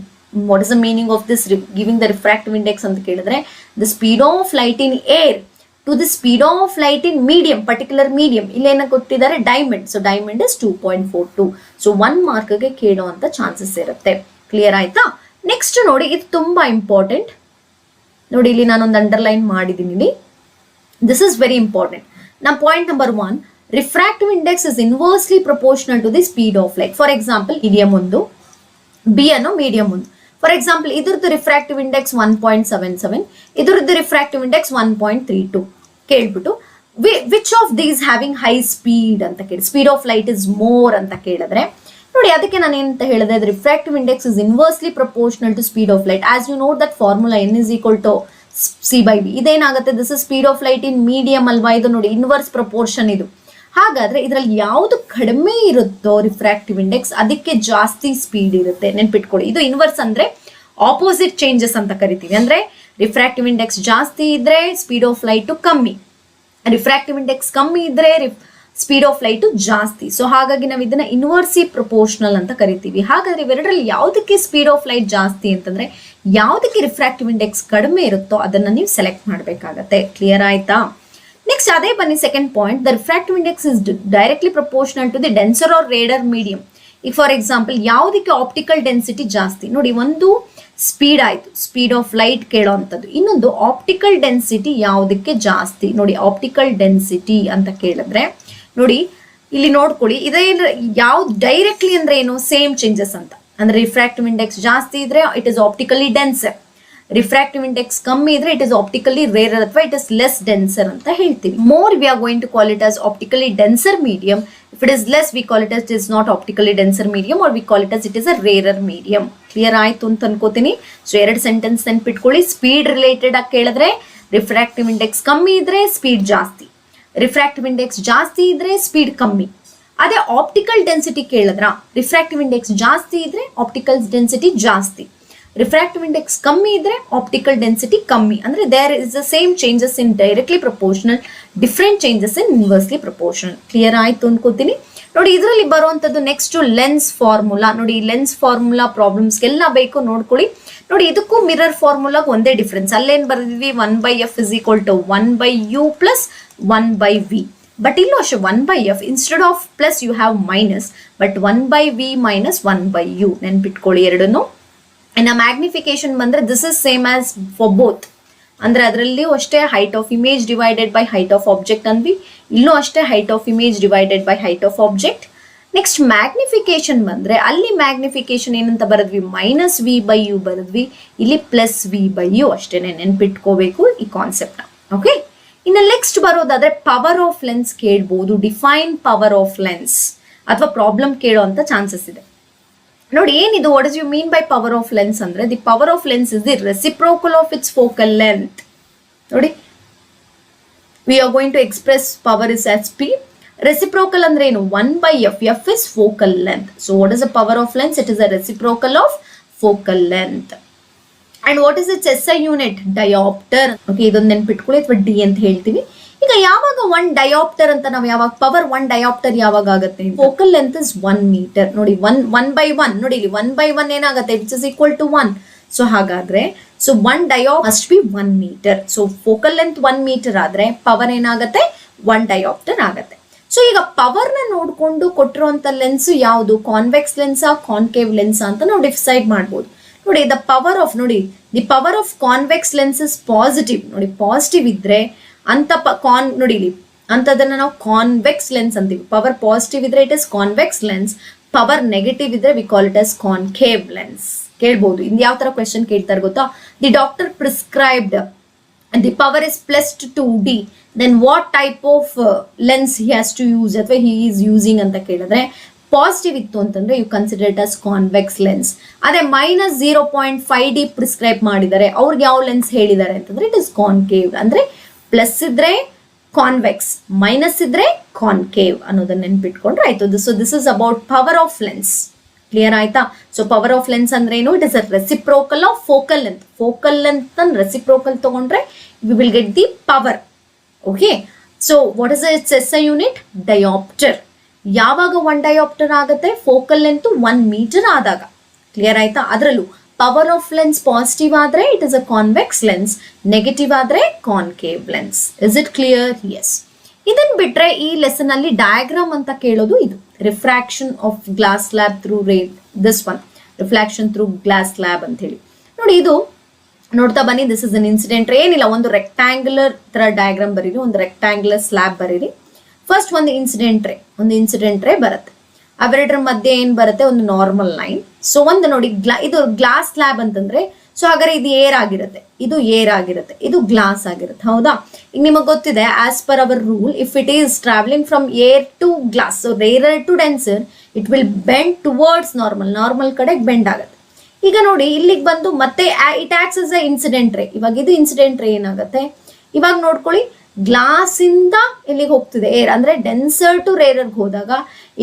what is the meaning of this giving the refractive index ಅಂತ ಕೇಳಿದ್ರೆ, the speed of light in air to the speed of light in medium, particular medium. ಇಲ್ಲಿ ಏನ ಕೊಟ್ಟಿದ್ದಾರೆ, diamond. So diamond is 2.42. So 1 ಮಾರ್ಕ್ಗೆ ಕೇಳುವಂತ chances ಇರುತ್ತೆ. Clear ಆಯ್ತಾ? Next ನೋಡಿ, ಇದು ತುಂಬಾ ಇಂಪಾರ್ಟೆಂಟ್ ನೋಡಿ. ಇಲ್ಲಿ ನಾನೊಂದು ಅಂಡರ್ಲೈನ್ ಮಾಡಿದ್ದೀನಿ ಇಲ್ಲಿ. This is very important. ನಮ್ಮ point number 1, refractive index is inversely proportional to the speed of light. For example, medium ಒಂದು, ಬಿ ಅನ್ನೋ ಮೀಡಿಯಂ ಒಂದು. ಫಾರ್ ಎಕ್ಸಾಂಪಲ್, ಇದ್ರದ್ದು ರಿಫ್ರಾಕ್ಟಿವ್ ಇಂಡೆಕ್ಸ್ 1.77, ಇದ್ರದ್ದು ರಿಫ್ರಾಕ್ಟಿವ್ ಇಂಡೆಕ್ಸ್ 1.32 ಕೇಳ್ಬಿಟ್ಟು which of these having high speed ಅಂತ ಕೇಳಿ, speed of light is more ಅಂತ ಕೇಳಿದ್ರೆ ನೋಡಿ, ಅದಕ್ಕೆ ನಾನು ಏನಂತ ಹೇಳಿದೆ, refractive index is inversely proportional to speed of light. As you know that formula n is equal to c/v. ಇದೇನಾಗುತ್ತೆ, this is speed of light in medium ಅಲ್ವಾ, ಇದು ನೋಡಿ ಇನ್ವರ್ಸ್ ಪ್ರಪೋರ್ಷನ್ ಇದು. ಹಾಗಾದ್ರೆ ಇದರಲ್ಲಿ ಯಾವುದು ಕಡಿಮೆ ಇರುತ್ತೋ ರಿಫ್ರಾಕ್ಟಿವ್ ಇಂಡೆಕ್ಸ್, ಅದಕ್ಕೆ ಜಾಸ್ತಿ ಸ್ಪೀಡ್ ಇರುತ್ತೆ. ನೆನ್ಪಿಟ್ಕೊಳ್ಳಿ, ಇದು ಇನ್ವರ್ಸ್ ಅಂದ್ರೆ ಆಪೋಸಿಟ್ ಚೇಂಜಸ್ ಅಂತ ಕರಿತೀವಿ. ಅಂದ್ರೆ ರಿಫ್ರಾಕ್ಟಿವ್ ಇಂಡೆಕ್ಸ್ ಜಾಸ್ತಿ ಇದ್ರೆ ಸ್ಪೀಡ್ ಆಫ್ ಲೈಟ್ ಕಮ್ಮಿ, ರಿಫ್ರಾಕ್ಟಿವ್ ಇಂಡೆಕ್ಸ್ ಕಮ್ಮಿ ಇದ್ರೆ ಸ್ಪೀಡ್ ಆಫ್ ಲೈಟ್ ಜಾಸ್ತಿ. ಸೊ ಹಾಗಾಗಿ ನಾವು ಇದನ್ನ ಇನ್ವರ್ಸಿ ಪ್ರಪೋರ್ಷನಲ್ ಅಂತ ಕರಿತೀವಿ. ಹಾಗಾದ್ರೆ ಇವೆರಡರಲ್ಲಿ ಯಾವುದಕ್ಕೆ ಸ್ಪೀಡ್ ಆಫ್ ಲೈಟ್ ಜಾಸ್ತಿ ಅಂತಂದ್ರೆ, ಯಾವುದಕ್ಕೆ ರಿಫ್ರಾಕ್ಟಿವ್ ಇಂಡೆಕ್ಸ್ ಕಡಿಮೆ ಇರುತ್ತೋ ಅದನ್ನ ನೀವು ಸೆಲೆಕ್ಟ್ ಮಾಡಬೇಕಾಗತ್ತೆ. ಕ್ಲಿಯರ್ ಆಯ್ತಾ? ನೆಕ್ಸ್ಟ್ ಅದೇ ಬನ್ನಿ second point, the refractive index is directly proportional to the denser or ರೇಡರ್ ಮೀಡಿಯಂ. ಈಗ ಫಾರ್ ಎಕ್ಸಾಂಪಲ್ ಯಾವುದಕ್ಕೆ ಆಪ್ಟಿಕಲ್ ಡೆನ್ಸಿಟಿ ಜಾಸ್ತಿ ನೋಡಿ, ಒಂದು ಸ್ಪೀಡ್ ಆಯ್ತು, ಸ್ಪೀಡ್ ಆಫ್ ಲೈಟ್ ಕೇಳೋ ಅಂಥದ್ದು. ಇನ್ನೊಂದು ಆಪ್ಟಿಕಲ್ ಡೆನ್ಸಿಟಿ ಯಾವುದಕ್ಕೆ ಜಾಸ್ತಿ ನೋಡಿ, ಆಪ್ಟಿಕಲ್ ಡೆನ್ಸಿಟಿ ಅಂತ ಕೇಳಿದ್ರೆ ನೋಡಿ ಇಲ್ಲಿ ನೋಡ್ಕೊಳ್ಳಿ, ಇದೇ ಯಾವ್ದು ಡೈರೆಕ್ಟ್ಲಿ ಅಂದ್ರೆ ಏನು, ಸೇಮ್ ಚೇಂಜಸ್ ಅಂತ. ಅಂದ್ರೆ ರಿಫ್ರಾಕ್ಟಿವ್ ಇಂಡೆಕ್ಸ್ ಜಾಸ್ತಿ ಇದ್ರೆ it is optically denser, refractive index ಕಮ್ಮಿ ಇದ್ರೆ ಇಟ್ ಇಸ್ ಆಪ್ಟಿಕಲಿ ರೇರರ್ ಅಥವಾ ಇಟ್ ಇಸ್ ಲೆಸ್ ಡೆನ್ಸರ್ ಅಂತ ಹೇಳ್ತೀವಿ. More we are going to call it as optically denser medium. If it is less, we call it as it is not optically denser medium, or we call it as it is a rarer medium. Clear ಆಯ್ತು ಅಂತ ಅನ್ಕೋತೀನಿ. So ಎರಡು sentence ನೆನ್ಪಿಟ್ಕೊಳ್ಳಿ. Speed related ಆಗಿ ಕೇಳಿದ್ರೆ refractive index ಕಮ್ಮಿ ಇದ್ರೆ speed ಜಾಸ್ತಿ, ರಿಫ್ರಾಕ್ಟಿವ್ ಇಂಡೆಕ್ಸ್ ಜಾಸ್ತಿ ಇದ್ರೆ ಸ್ಪೀಡ್ ಕಮ್ಮಿ. ಅದೇ ಆಪ್ಟಿಕಲ್ ಡೆನ್ಸಿಟಿ ಕೇಳಿದ್ರ ರಿಫ್ರಾಕ್ಟಿವ್ ಇಂಡೆಕ್ಸ್ ಜಾಸ್ತಿ ಇದ್ರೆ ಆಪ್ಟಿಕಲ್ ಡೆನ್ಸಿಟಿ ಜಾಸ್ತಿ, ರಿಫ್ರಾಕ್ಟಿವ್ ಇಂಡೆಕ್ಸ್ ಕಮ್ಮಿ ಇದ್ರೆ ಆಪ್ಟಿಕಲ್ ಡೆನ್ಸಿಟಿ ಕಮ್ಮಿ. ಅಂದ್ರೆ there is the same changes in directly proportional, different changes in inversely proportional. Clear ಆಯ್ತು ಅನ್ಕೋತೀನಿ. ನೋಡಿ ಇದರಲ್ಲಿ ಬರುವಂತದ್ದು ನೆಕ್ಸ್ಟ್ ಲೆನ್ಸ್ ಫಾರ್ಮುಲಾ. ನೋಡಿ ಲೆನ್ಸ್ ಫಾರ್ಮುಲಾ ಪ್ರಾಬ್ಲಮ್ಸ್ಗೆಲ್ಲ ಬೇಕು ನೋಡ್ಕೊಳ್ಳಿ. ನೋಡಿ ಇದಕ್ಕೂ ಮಿರರ್ ಫಾರ್ಮುಲಾಗ ಒಂದೇ ಡಿಫ್ರೆನ್ಸ್. ಅಲ್ಲೇನ್ ಬರ್ದಿದ್ವಿ, 1/f is equal to 1/u plus 1/v. But ಇಲ್ಲೂ ಅಷ್ಟೇ 1/f instead of plus you have minus, but 1/v minus 1/u ನೆನ್ಪಿಟ್ಕೊಳ್ಳಿ ಎರಡನ್ನು. ಇನ್ನು ಮ್ಯಾಗ್ನಿಫಿಕೇಶನ್ ಬಂದ್ರೆ this is same as for both. ಅಂದ್ರೆ ಅದರಲ್ಲಿ ಅಷ್ಟೇ height of image divided by height of object ಅಂದ್ವಿ, ಇಲ್ಲೂ ಅಷ್ಟೇ height of image divided by height of object. Next magnification ಬಂದ್ರೆ ಅಲ್ಲಿ ಮ್ಯಾಗ್ನಿಫಿಕೇಶನ್ ಏನಂತ ಬರದ್ವಿ, -v/u ಬರದ್ವಿ, ಇಲ್ಲಿ +v/u ಅಷ್ಟೇನೆ. ನೆನ್ಪಿಟ್ಕೋಬೇಕು ಈ ಕಾನ್ಸೆಪ್ಟ್. ಓಕೆ, ಇನ್ನು ನೆಕ್ಸ್ಟ್ ಬರೋದಾದ್ರೆ ಪವರ್ ಆಫ್ ಲೆನ್ಸ್ ಕೇಳ್ಬೋದು. ಡಿಫೈನ್ ಪವರ್ ಆಫ್ ಲೆನ್ಸ್ ಅಥವಾ ಪ್ರಾಬ್ಲಮ್ ಕೇಳೋ ಅಂತ ಚಾನ್ಸಸ್ ಇದೆ. ನೋಡಿ ಏನಿದು, what is you mean by power of lens ಅಂದ್ರೆ, the power of lens is the reciprocal of its focal length. ನೋಡಿ we are going to express power is as p. Reciprocal ಅಂದ್ರೆ ಏನು, 1/f. f is focal length. So what is the power of lens? It is a reciprocal of focal length. And what is its SI unit? Diopter. Okay, ಇದೊಂದು ನೆನ್ಪಿಟ್ಕೊಳ್ಳಿ ಅಥವಾ D ಅಂತ ಹೇಳ್ತೀವಿ. ಈಗ ಯಾವಾಗ 1 dioptre ಅಂತ ನಾವು ಯಾವಾಗ ಪವರ್ 1 ಡಯಾಪ್ಟರ್ ಯಾವಾಗ ಆಗುತ್ತೆ, ಫೋಕಲ್ ಲೆಂತ್ ಇಸ್ 1 ಮೀಟರ್. ನೋಡಿ 1/1 ನೋಡಿ ಇಲ್ಲಿ 1/1 ಏನಾಗುತ್ತೆ, which is equal to 1. So ಹಾಗಾದ್ರೆ so 1 dioptre must be 1 metre. So focal length 1 metre ಆದ್ರೆ ಪವರ್ ಏನಾಗುತ್ತೆ, 1 ಡಯಾಪ್ಟರ್ ಆಗುತ್ತೆ. ಸೊ ಈಗ ಪವರ್ ನ ನೋಡ್ಕೊಂಡು ಕೊಟ್ಟಿರುವಂತ ಲೆನ್ಸ್ ಯಾವುದು, ಕಾನ್ವೆಕ್ಸ್ ಲೆನ್ಸಾ ಕಾನ್ಕೇವ್ ಲೆನ್ಸಾ ಅಂತ ನಾವು ಡಿಸೈಡ್ ಮಾಡ್ಬೋದು. ನೋಡಿ ದ ಪವರ್ ಆಫ್ ನೋಡಿ the power of convex lens is positive. ನೋಡಿ ಪಾಸಿಟಿವ್ ಇದ್ರೆ ಅಂತ ನೋಡಿ ಇಲ್ಲಿ ಅಂತದನ್ನ ನಾವು ಕಾನ್ವೆಕ್ಸ್ ಲೆನ್ಸ್ ಅಂತೀವಿ. ಪವರ್ ಪಾಸಿಟಿವ್ ಇದ್ರೆ it is convex lens, power negative ಇದ್ರೆ we call it as concave lens. ಕೇಳ್ಬೋದು. ಇನ್ ಯಾವ ತರ ಕ್ವೆಶನ್ ಕೇಳ್ತಾರೆ ಗೊತ್ತಾ, the doctor prescribed the power is +2d, then what type of lens he has to use ಅಥವಾ he is using ಅಂತ ಕೇಳಿದ್ರೆ ಪಾಸಿಟಿವ್ ಇತ್ತು ಅಂತಂದ್ರೆ you consider it as convex lens. ಅದೇ -0.5d ಪ್ರಿಸ್ಕ್ರೈಬ್ ಮಾಡಿದ್ದಾರೆ, ಅವ್ರಿಗೆ ಯಾವ ಲೆನ್ಸ್ ಹೇಳಿದ್ದಾರೆ ಅಂತಂದ್ರೆ ಇಟ್ ಇಸ್ ಕಾನ್ಕೇವ್. ಅಂದ್ರೆ ಪ್ಲಸ್ ಇದ್ರೆ ಕಾನ್ವೆಕ್ಸ್, ಮೈನಸ್ ಇದ್ರೆ ಕಾನ್ಕೇವ್ ಅನ್ನೋದನ್ನ ನೆನ್ಪಿಟ್ಕೊಂಡ್ರೆ ಆಯ್ತು. So this is about power of lens. Clear ಆಯ್ತಾ? ಸೊ ಪವರ್ ಆಫ್ ಲೆನ್ಸ್ ಅಂದ್ರೆ ಏನು, it is a reciprocal of focal length. Focal length ಅನ್ನು ರೆಸಿಪ್ರೋಕಲ್ ತಗೊಂಡ್ರೆ we will get the power. Okay, so what is it's SI unit, dioptre. ಯಾವಾಗ 1 dioptre ಆಗುತ್ತೆ, focal length 1 metre ಆದಾಗ. Clear ಆಯ್ತಾ? ಅದರಲ್ಲೂ power of lens positive ಆದ್ರೆ it is a convex lens, negative ಆದ್ರೆ concave lens. Is it clear? Yes. ಇದನ್ ಬಿಟ್ರೆ ಈ ಲೆಸನ್ ಅಲ್ಲಿ ಡಯಾಗ್ರಾಮ್ ಅಂತ ಕೇಳೋದು ಇದು, refraction of glass slab through ray, this one refraction through glass slab ಅಂತ ಹೇಳಿ. ನೋಡಿ ಇದು ನೋಡ್ತಾ ಬನ್ನಿ, ದಿಸ್ ಇಸ್ ಅನ್ ಇನ್ಸಿಡೆಂಟ್ ರೇ. ಏನಿಲ್ಲ, ಒಂದು ರೆಕ್ಟ್ಯಾಂಗ್ಯುಲರ್ ತರ ಡಯಾಗ್ರಾಮ್ ಬರೀರಿ, ಒಂದು ರೆಕ್ಟ್ಯಾಂಗ್ಯುಲರ್ ಸ್ಲ್ಯಾಬ್ ಬರೀರಿ. ಫಸ್ಟ್ ಒಂದು ಇನ್ಸಿಡೆಂಟ್ ರೇ ಬರುತ್ತೆ, ಅವೆರಡರ ಮಧ್ಯೆ ಏನ್ ಬರುತ್ತೆ, ಒಂದು ನಾರ್ಮಲ್ ಲೈನ್. ಸೊ ಒಂದು ನೋಡಿ ಇದು ಗ್ಲಾಸ್ ಸ್ಲ್ಯಾಬ್ ಅಂತಂದ್ರೆ, ಸೊ ಹಾಗಾದ್ರೆ ಇದು ಏರ್ ಆಗಿರುತ್ತೆ, ಇದು ಏರ್ ಆಗಿರುತ್ತೆ, ಇದು ಗ್ಲಾಸ್ ಆಗಿರುತ್ತೆ. ಹೌದಾ? ಈಗ ನಿಮಗೆ ಗೊತ್ತಿದೆ, as per our rule, if it is travelling from air to glass, so rarer to denser, it will bend towards normal ಕಡೆಗೆ ಬೆಂಡ್ ಆಗುತ್ತೆ. ಈಗ ನೋಡಿ ಇಲ್ಲಿಗೆ ಬಂದು ಮತ್ತೆ it acts as a incident ray. ಇವಾಗ ಇದು ಇನ್ಸಿಡೆಂಟ್ ರೇ ಏನಾಗುತ್ತೆ, ಇವಾಗ ನೋಡ್ಕೊಳ್ಳಿ, ಗ್ಲಾಸ್ ಇಂದ ಇಲ್ಲಿಗೆ ಹೋಗ್ತಿದೆ ಏರ್, ಅಂದ್ರೆ ಡೆನ್ಸರ್ ಟು ರೇರರ್ ಹೋದಾಗ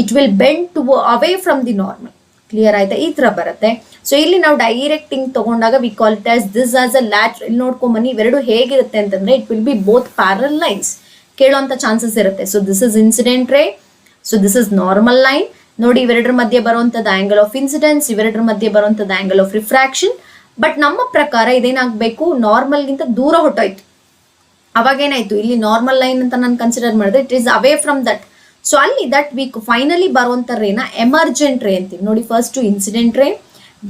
it will bend to away from the normal. Clear ಆಯ್ತಾ? ಈ ತರ ಬರುತ್ತೆ. ಸೊ ಇಲ್ಲಿ ನಾವು ಡೈರೆಕ್ಟಿಂಗ್ ತಗೊಂಡಾಗ we call it as this as a lateral. ಇಲ್ಲಿ ನೋಡ್ಕೊಂಬನ್ನಿ, ಇವೆರಡು ಹೇಗಿರುತ್ತೆ ಅಂತಂದ್ರೆ it will be both parallel lines ಕೇಳುವಂತ ಚಾನ್ಸಸ್ ಇರುತ್ತೆ. So this is incident ray, so this is normal line. ನೋಡಿ ಇವೆರಡರ ಮಧ್ಯೆ ಬರುವಂತದ್ದು ಆಂಗಲ್ ಆಫ್ ಇನ್ಸಿಡೆನ್ಸ್, ಇವೆರಡರ ಮಧ್ಯೆ ಬರುವಂತದ್ದು ಆಂಗಲ್ ಆಫ್ ರಿಫ್ರಾಕ್ಷನ್. ಬಟ್ ನಮ್ಮ ಪ್ರಕಾರ ಇದೇನಾಗಬೇಕು, ನಾರ್ಮಲ್ಗಿಂತ ದೂರ ಹೊಟ್ಟೋಯ್ತು. ಅವಾಗ ಏನಾಯ್ತು, ಇಲ್ಲಿ ನಾರ್ಮಲ್ ಲೈನ್ ಅಂತ ನಾನು ಕನ್ಸಿಡರ್ ಮಾಡಿದ್ರೆ it is away from that. So ಅಲ್ಲಿ ದಟ್ ವೀಕ್ ಫೈನಲಿ ಬರುವಂತ ರೇನ ಎಮರ್ಜೆಂಟ್ ರೇ ಅಂತೀವಿ ನೋಡಿ. ಫಸ್ಟ್ ಇನ್ಸಿಡೆಂಟ್ ರೇ,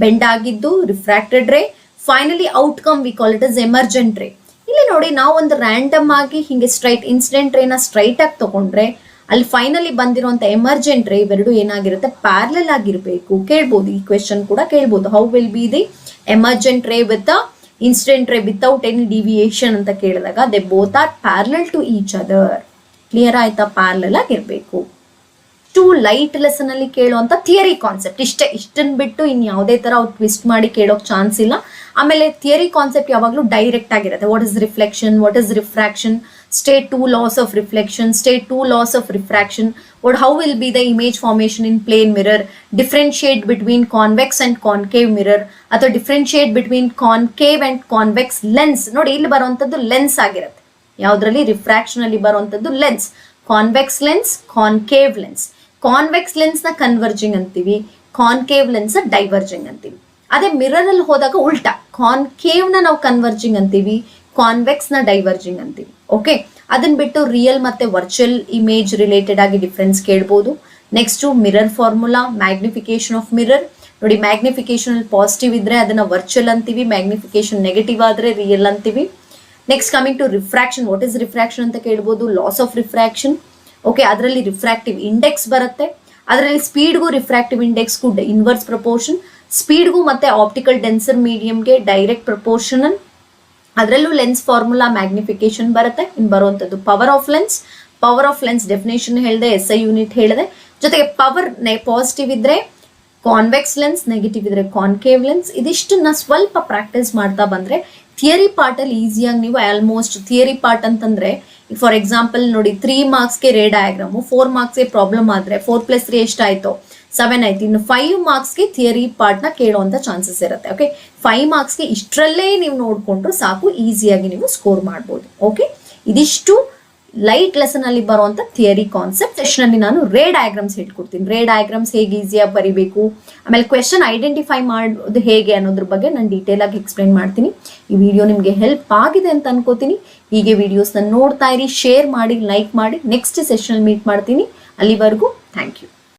ಬೆಂಡ್ ಆಗಿದ್ದು ರಿಫ್ರಾಕ್ಟೆಡ್ ರೇ, finally outcome V call it is emergent ರೇ. ಇಲ್ಲಿ ನೋಡಿ ನಾವು ಒಂದು ರ್ಯಾಂಡಮ್ ಆಗಿ ಹಿಂಗೆ ಸ್ಟ್ರೈಟ್ ಇನ್ಸಿಡೆಂಟ್ ರೇನ ಸ್ಟ್ರೈಟ್ ಆಗಿ ತಗೊಂಡ್ರೆ ಅಲ್ಲಿ ಫೈನಲಿ ಬಂದಿರುವಂತ ಎಮರ್ಜೆಂಟ್ ರೇ ಇವೆರಡು ಏನಾಗಿರುತ್ತೆ, ಪ್ಯಾರಲಲ್ ಆಗಿರ್ಬೇಕು. ಕೇಳ್ಬೋದು, ಈ ಕ್ವೆಶನ್ ಕೂಡ ಕೇಳ್ಬೋದು, how will be the emergent ray with incident ray without any deviation ಅಂತ ಕೇಳಿದಾಗ they both are parallel to each other. Clear ಆಯ್ತಾ, ಪ್ಯಾರಲಲ್ ಆಗಿರ್ಬೇಕು. ಲೈಟ್ ಲೆಸನ್ ಅಲ್ಲಿ ಕೇಳುವಂತ ಥಿಯರಿ ಕಾನ್ಸೆಪ್ಟ್ ಇಷ್ಟನ್ನ ಬಿಟ್ಟು ಇನ್ ಯಾವುದೇ ತರ ಅವ್ರು ಟ್ವಿಸ್ಟ್ ಮಾಡಿ ಕೇಳೋಕ್ ಚಾನ್ಸ್ ಇಲ್ಲ. ಆಮೇಲೆ ಥಿಯರಿ ಕಾನ್ಸೆಪ್ಟ್ ಯಾವಾಗ್ಲೂ ಡೈರೆಕ್ಟ್ ಆಗಿರುತ್ತೆ. What is reflection, what is refraction, state 2 laws of reflection, state 2 laws of refraction, what how will be the image formation in plane mirror, differentiate between convex and concave mirror, ಅಥವಾ differentiate between concave and convex lens. ನೋಡಿ ಇಲ್ಲಿ ಬರುವಂತದ್ದು lens ಆಗಿರುತ್ತೆ. ಯಾವ್ದ್ರಲ್ಲಿ, refraction ಅಲ್ಲಿ ಬರುವಂತದ್ದು lens. Convex lens, concave lens. Convex lens ನ converging ಅಂತೀವಿ, ಕಾನ್ಕೇವ್ ಲೆನ್ಸ್ ಡೈವರ್ಜಿಂಗ್ ಅಂತೀವಿ. ಅದೇ ಮಿರರ್ ಅಲ್ಲಿ ಹೋದಾಗ ಉಲ್ಟಾ, ಕಾನ್ಕೇವ್ ನ ನಾವು ಕನ್ವರ್ಜಿಂಗ್ ಅಂತೀವಿ, ಕಾನ್ವೆಕ್ಸ್ ನ ಡೈವರ್ಜಿಂಗ್ ಅಂತೀವಿ. ಓಕೆ, ಅದನ್ನ ಬಿಟ್ಟು ರಿಯಲ್ ಮತ್ತೆ ವರ್ಚುವಲ್ ಇಮೇಜ್ ರಿಲೇಟೆಡ್ ಆಗಿ ಡಿಫ್ರೆನ್ಸ್ ಕೇಳ್ಬೋದು. Next mirror formula, magnification of mirror. ನೋಡಿ, ಮ್ಯಾಗ್ನಿಫಿಕೇಶನ್ ಪಾಸಿಟಿವ್ ಇದ್ರೆ ಅದನ್ನ ವರ್ಚುವಲ್ ಅಂತೀವಿ, ಮ್ಯಾಗ್ನಿಫಿಕೇಶನ್ ನೆಗೆಟಿವ್ ಆದ್ರೆ ರಿಯಲ್ ಅಂತೀವಿ. Next coming to refraction, what is refraction ಅಂತ ಕೇಳ್ಬೋದು, ಲಾಸ್ ಆಫ್ ರಿಫ್ರಾಕ್ಷನ್. ಓಕೆ, ಅದರಲ್ಲಿ ರಿಫ್ರಾಕ್ಟಿವ್ ಇಂಡೆಕ್ಸ್ ಬರುತ್ತೆ, ಅದರಲ್ಲಿ ಸ್ಪೀಡ್ಗೂ ರಿಫ್ರಾಕ್ಟಿವ್ ಇಂಡೆಕ್ಸ್ಗೂ ಇನ್ವರ್ಸ್ ಪ್ರಪೋರ್ಷನ್, ಸ್ಪೀಡ್ಗೂ ಮತ್ತೆ ಆಪ್ಟಿಕಲ್ ಡೆನ್ಸರ್ ಮೀಡಿಯಂಗೆ ಡೈರೆಕ್ಟ್ ಪ್ರಪೋರ್ಷನಲ್. ಅದರಲ್ಲೂ ಲೆನ್ಸ್ ಫಾರ್ಮುಲಾ ಮ್ಯಾಗ್ನಿಫಿಕೇಶನ್ ಬರುತ್ತೆ. ಇನ್ನು ಬರುವಂಥದ್ದು power of lens. Power of lens definition ಹೇಳಿದೆ, SI ಯೂನಿಟ್ ಹೇಳಿದೆ. ಜೊತೆಗೆ ಪವರ್ ಪಾಸಿಟಿವ್ ಇದ್ರೆ ಕಾನ್ವೆಕ್ಸ್ ಲೆನ್ಸ್, ನೆಗೆಟಿವ್ ಇದ್ರೆ ಕಾನ್ಕೇವ್ ಲೆನ್ಸ್. ಇದಿಷ್ಟನ್ನ ಸ್ವಲ್ಪ ಪ್ರಾಕ್ಟೀಸ್ ಮಾಡ್ತಾ ಬಂದ್ರೆ ಥಿಯರಿ ಪಾರ್ಟ್ ಅಲ್ಲಿ ಈಸಿಯಾಗಿ ನೀವು ಆಲ್ಮೋಸ್ಟ್ ಥಿಯರಿ ಪಾರ್ಟ್ ಅಂತಂದ್ರೆ, ಫಾರ್ ಎಕ್ಸಾಂಪಲ್ ನೋಡಿ 3 ಮಾರ್ಕ್ಸ್ಗೆ ರೇ ಡಯಾಗ್ರಾಮು, 4 ಮಾರ್ಕ್ಸ್ಗೆ ಪ್ರಾಬ್ಲಮ್ ಆದ್ರೆ 4 + 3 ಎಷ್ಟಾಯ್ತು, 7 ಆಯ್ತು. ಇನ್ನು 5 ಮಾರ್ಕ್ಸ್ಗೆ ಥಿಯರಿ ಪಾರ್ಟ್ ನ ಕೇಳುವಂತ ಚಾನ್ಸಸ್ ಇರುತ್ತೆ. ಓಕೆ, 5 ಮಾರ್ಕ್ಸ್ಗೆ ಇಷ್ಟರಲ್ಲೇ ನೀವು ನೋಡ್ಕೊಂಡ್ರು ಸಾಕು, ಈಸಿಯಾಗಿ ನೀವು ಸ್ಕೋರ್ ಮಾಡ್ಬೋದು. ಓಕೆ, ಇದಿಷ್ಟು ಲೈಟ್ ಲೆಸನ್ ಅಲ್ಲಿ ಬರುವಂತ ಥಿಯರಿ ಕಾನ್ಸೆಪ್ಟ್. ಸೆಷನ್ ಅಲ್ಲಿ ನಾನು ರೇ ಡಯಾಗ್ರಾಮ್ಸ್ ಹೇಳ್ಕೊಡ್ತೀನಿ. ರೇ ಡಯಾಗ್ರಾಮ್ಸ್ ಹೇಗೆ ಈಸಿಯಾಗಿ ಬರಿಬೇಕು, ಆಮೇಲೆ ಕ್ವೆಶನ್ ಐಡೆಂಟಿಫೈ ಮಾಡೋದು ಹೇಗೆ ಅನ್ನೋದ್ರ ಬಗ್ಗೆ ನಾನು ಡೀಟೇಲ್ ಆಗಿ ಎಕ್ಸ್ಪ್ಲೈನ್ ಮಾಡ್ತೀನಿ. ಈ ವಿಡಿಯೋ ನಿಮಗೆ ಹೆಲ್ಪ್ ಆಗಿದೆ ಅಂತ ಅನ್ಕೋತೀನಿ. ಹೀಗೆ ವಿಡಿಯೋಸ್ನ ನೋಡ್ತಾ ಇರಿ, ಶೇರ್ ಮಾಡಿ, ಲೈಕ್ ಮಾಡಿ. ನೆಕ್ಸ್ಟ್ ಸೆಷನ್ ಮೀಟ್ ಮಾಡ್ತೀನಿ. ಅಲ್ಲಿವರೆಗೂ ಥ್ಯಾಂಕ್ ಯು.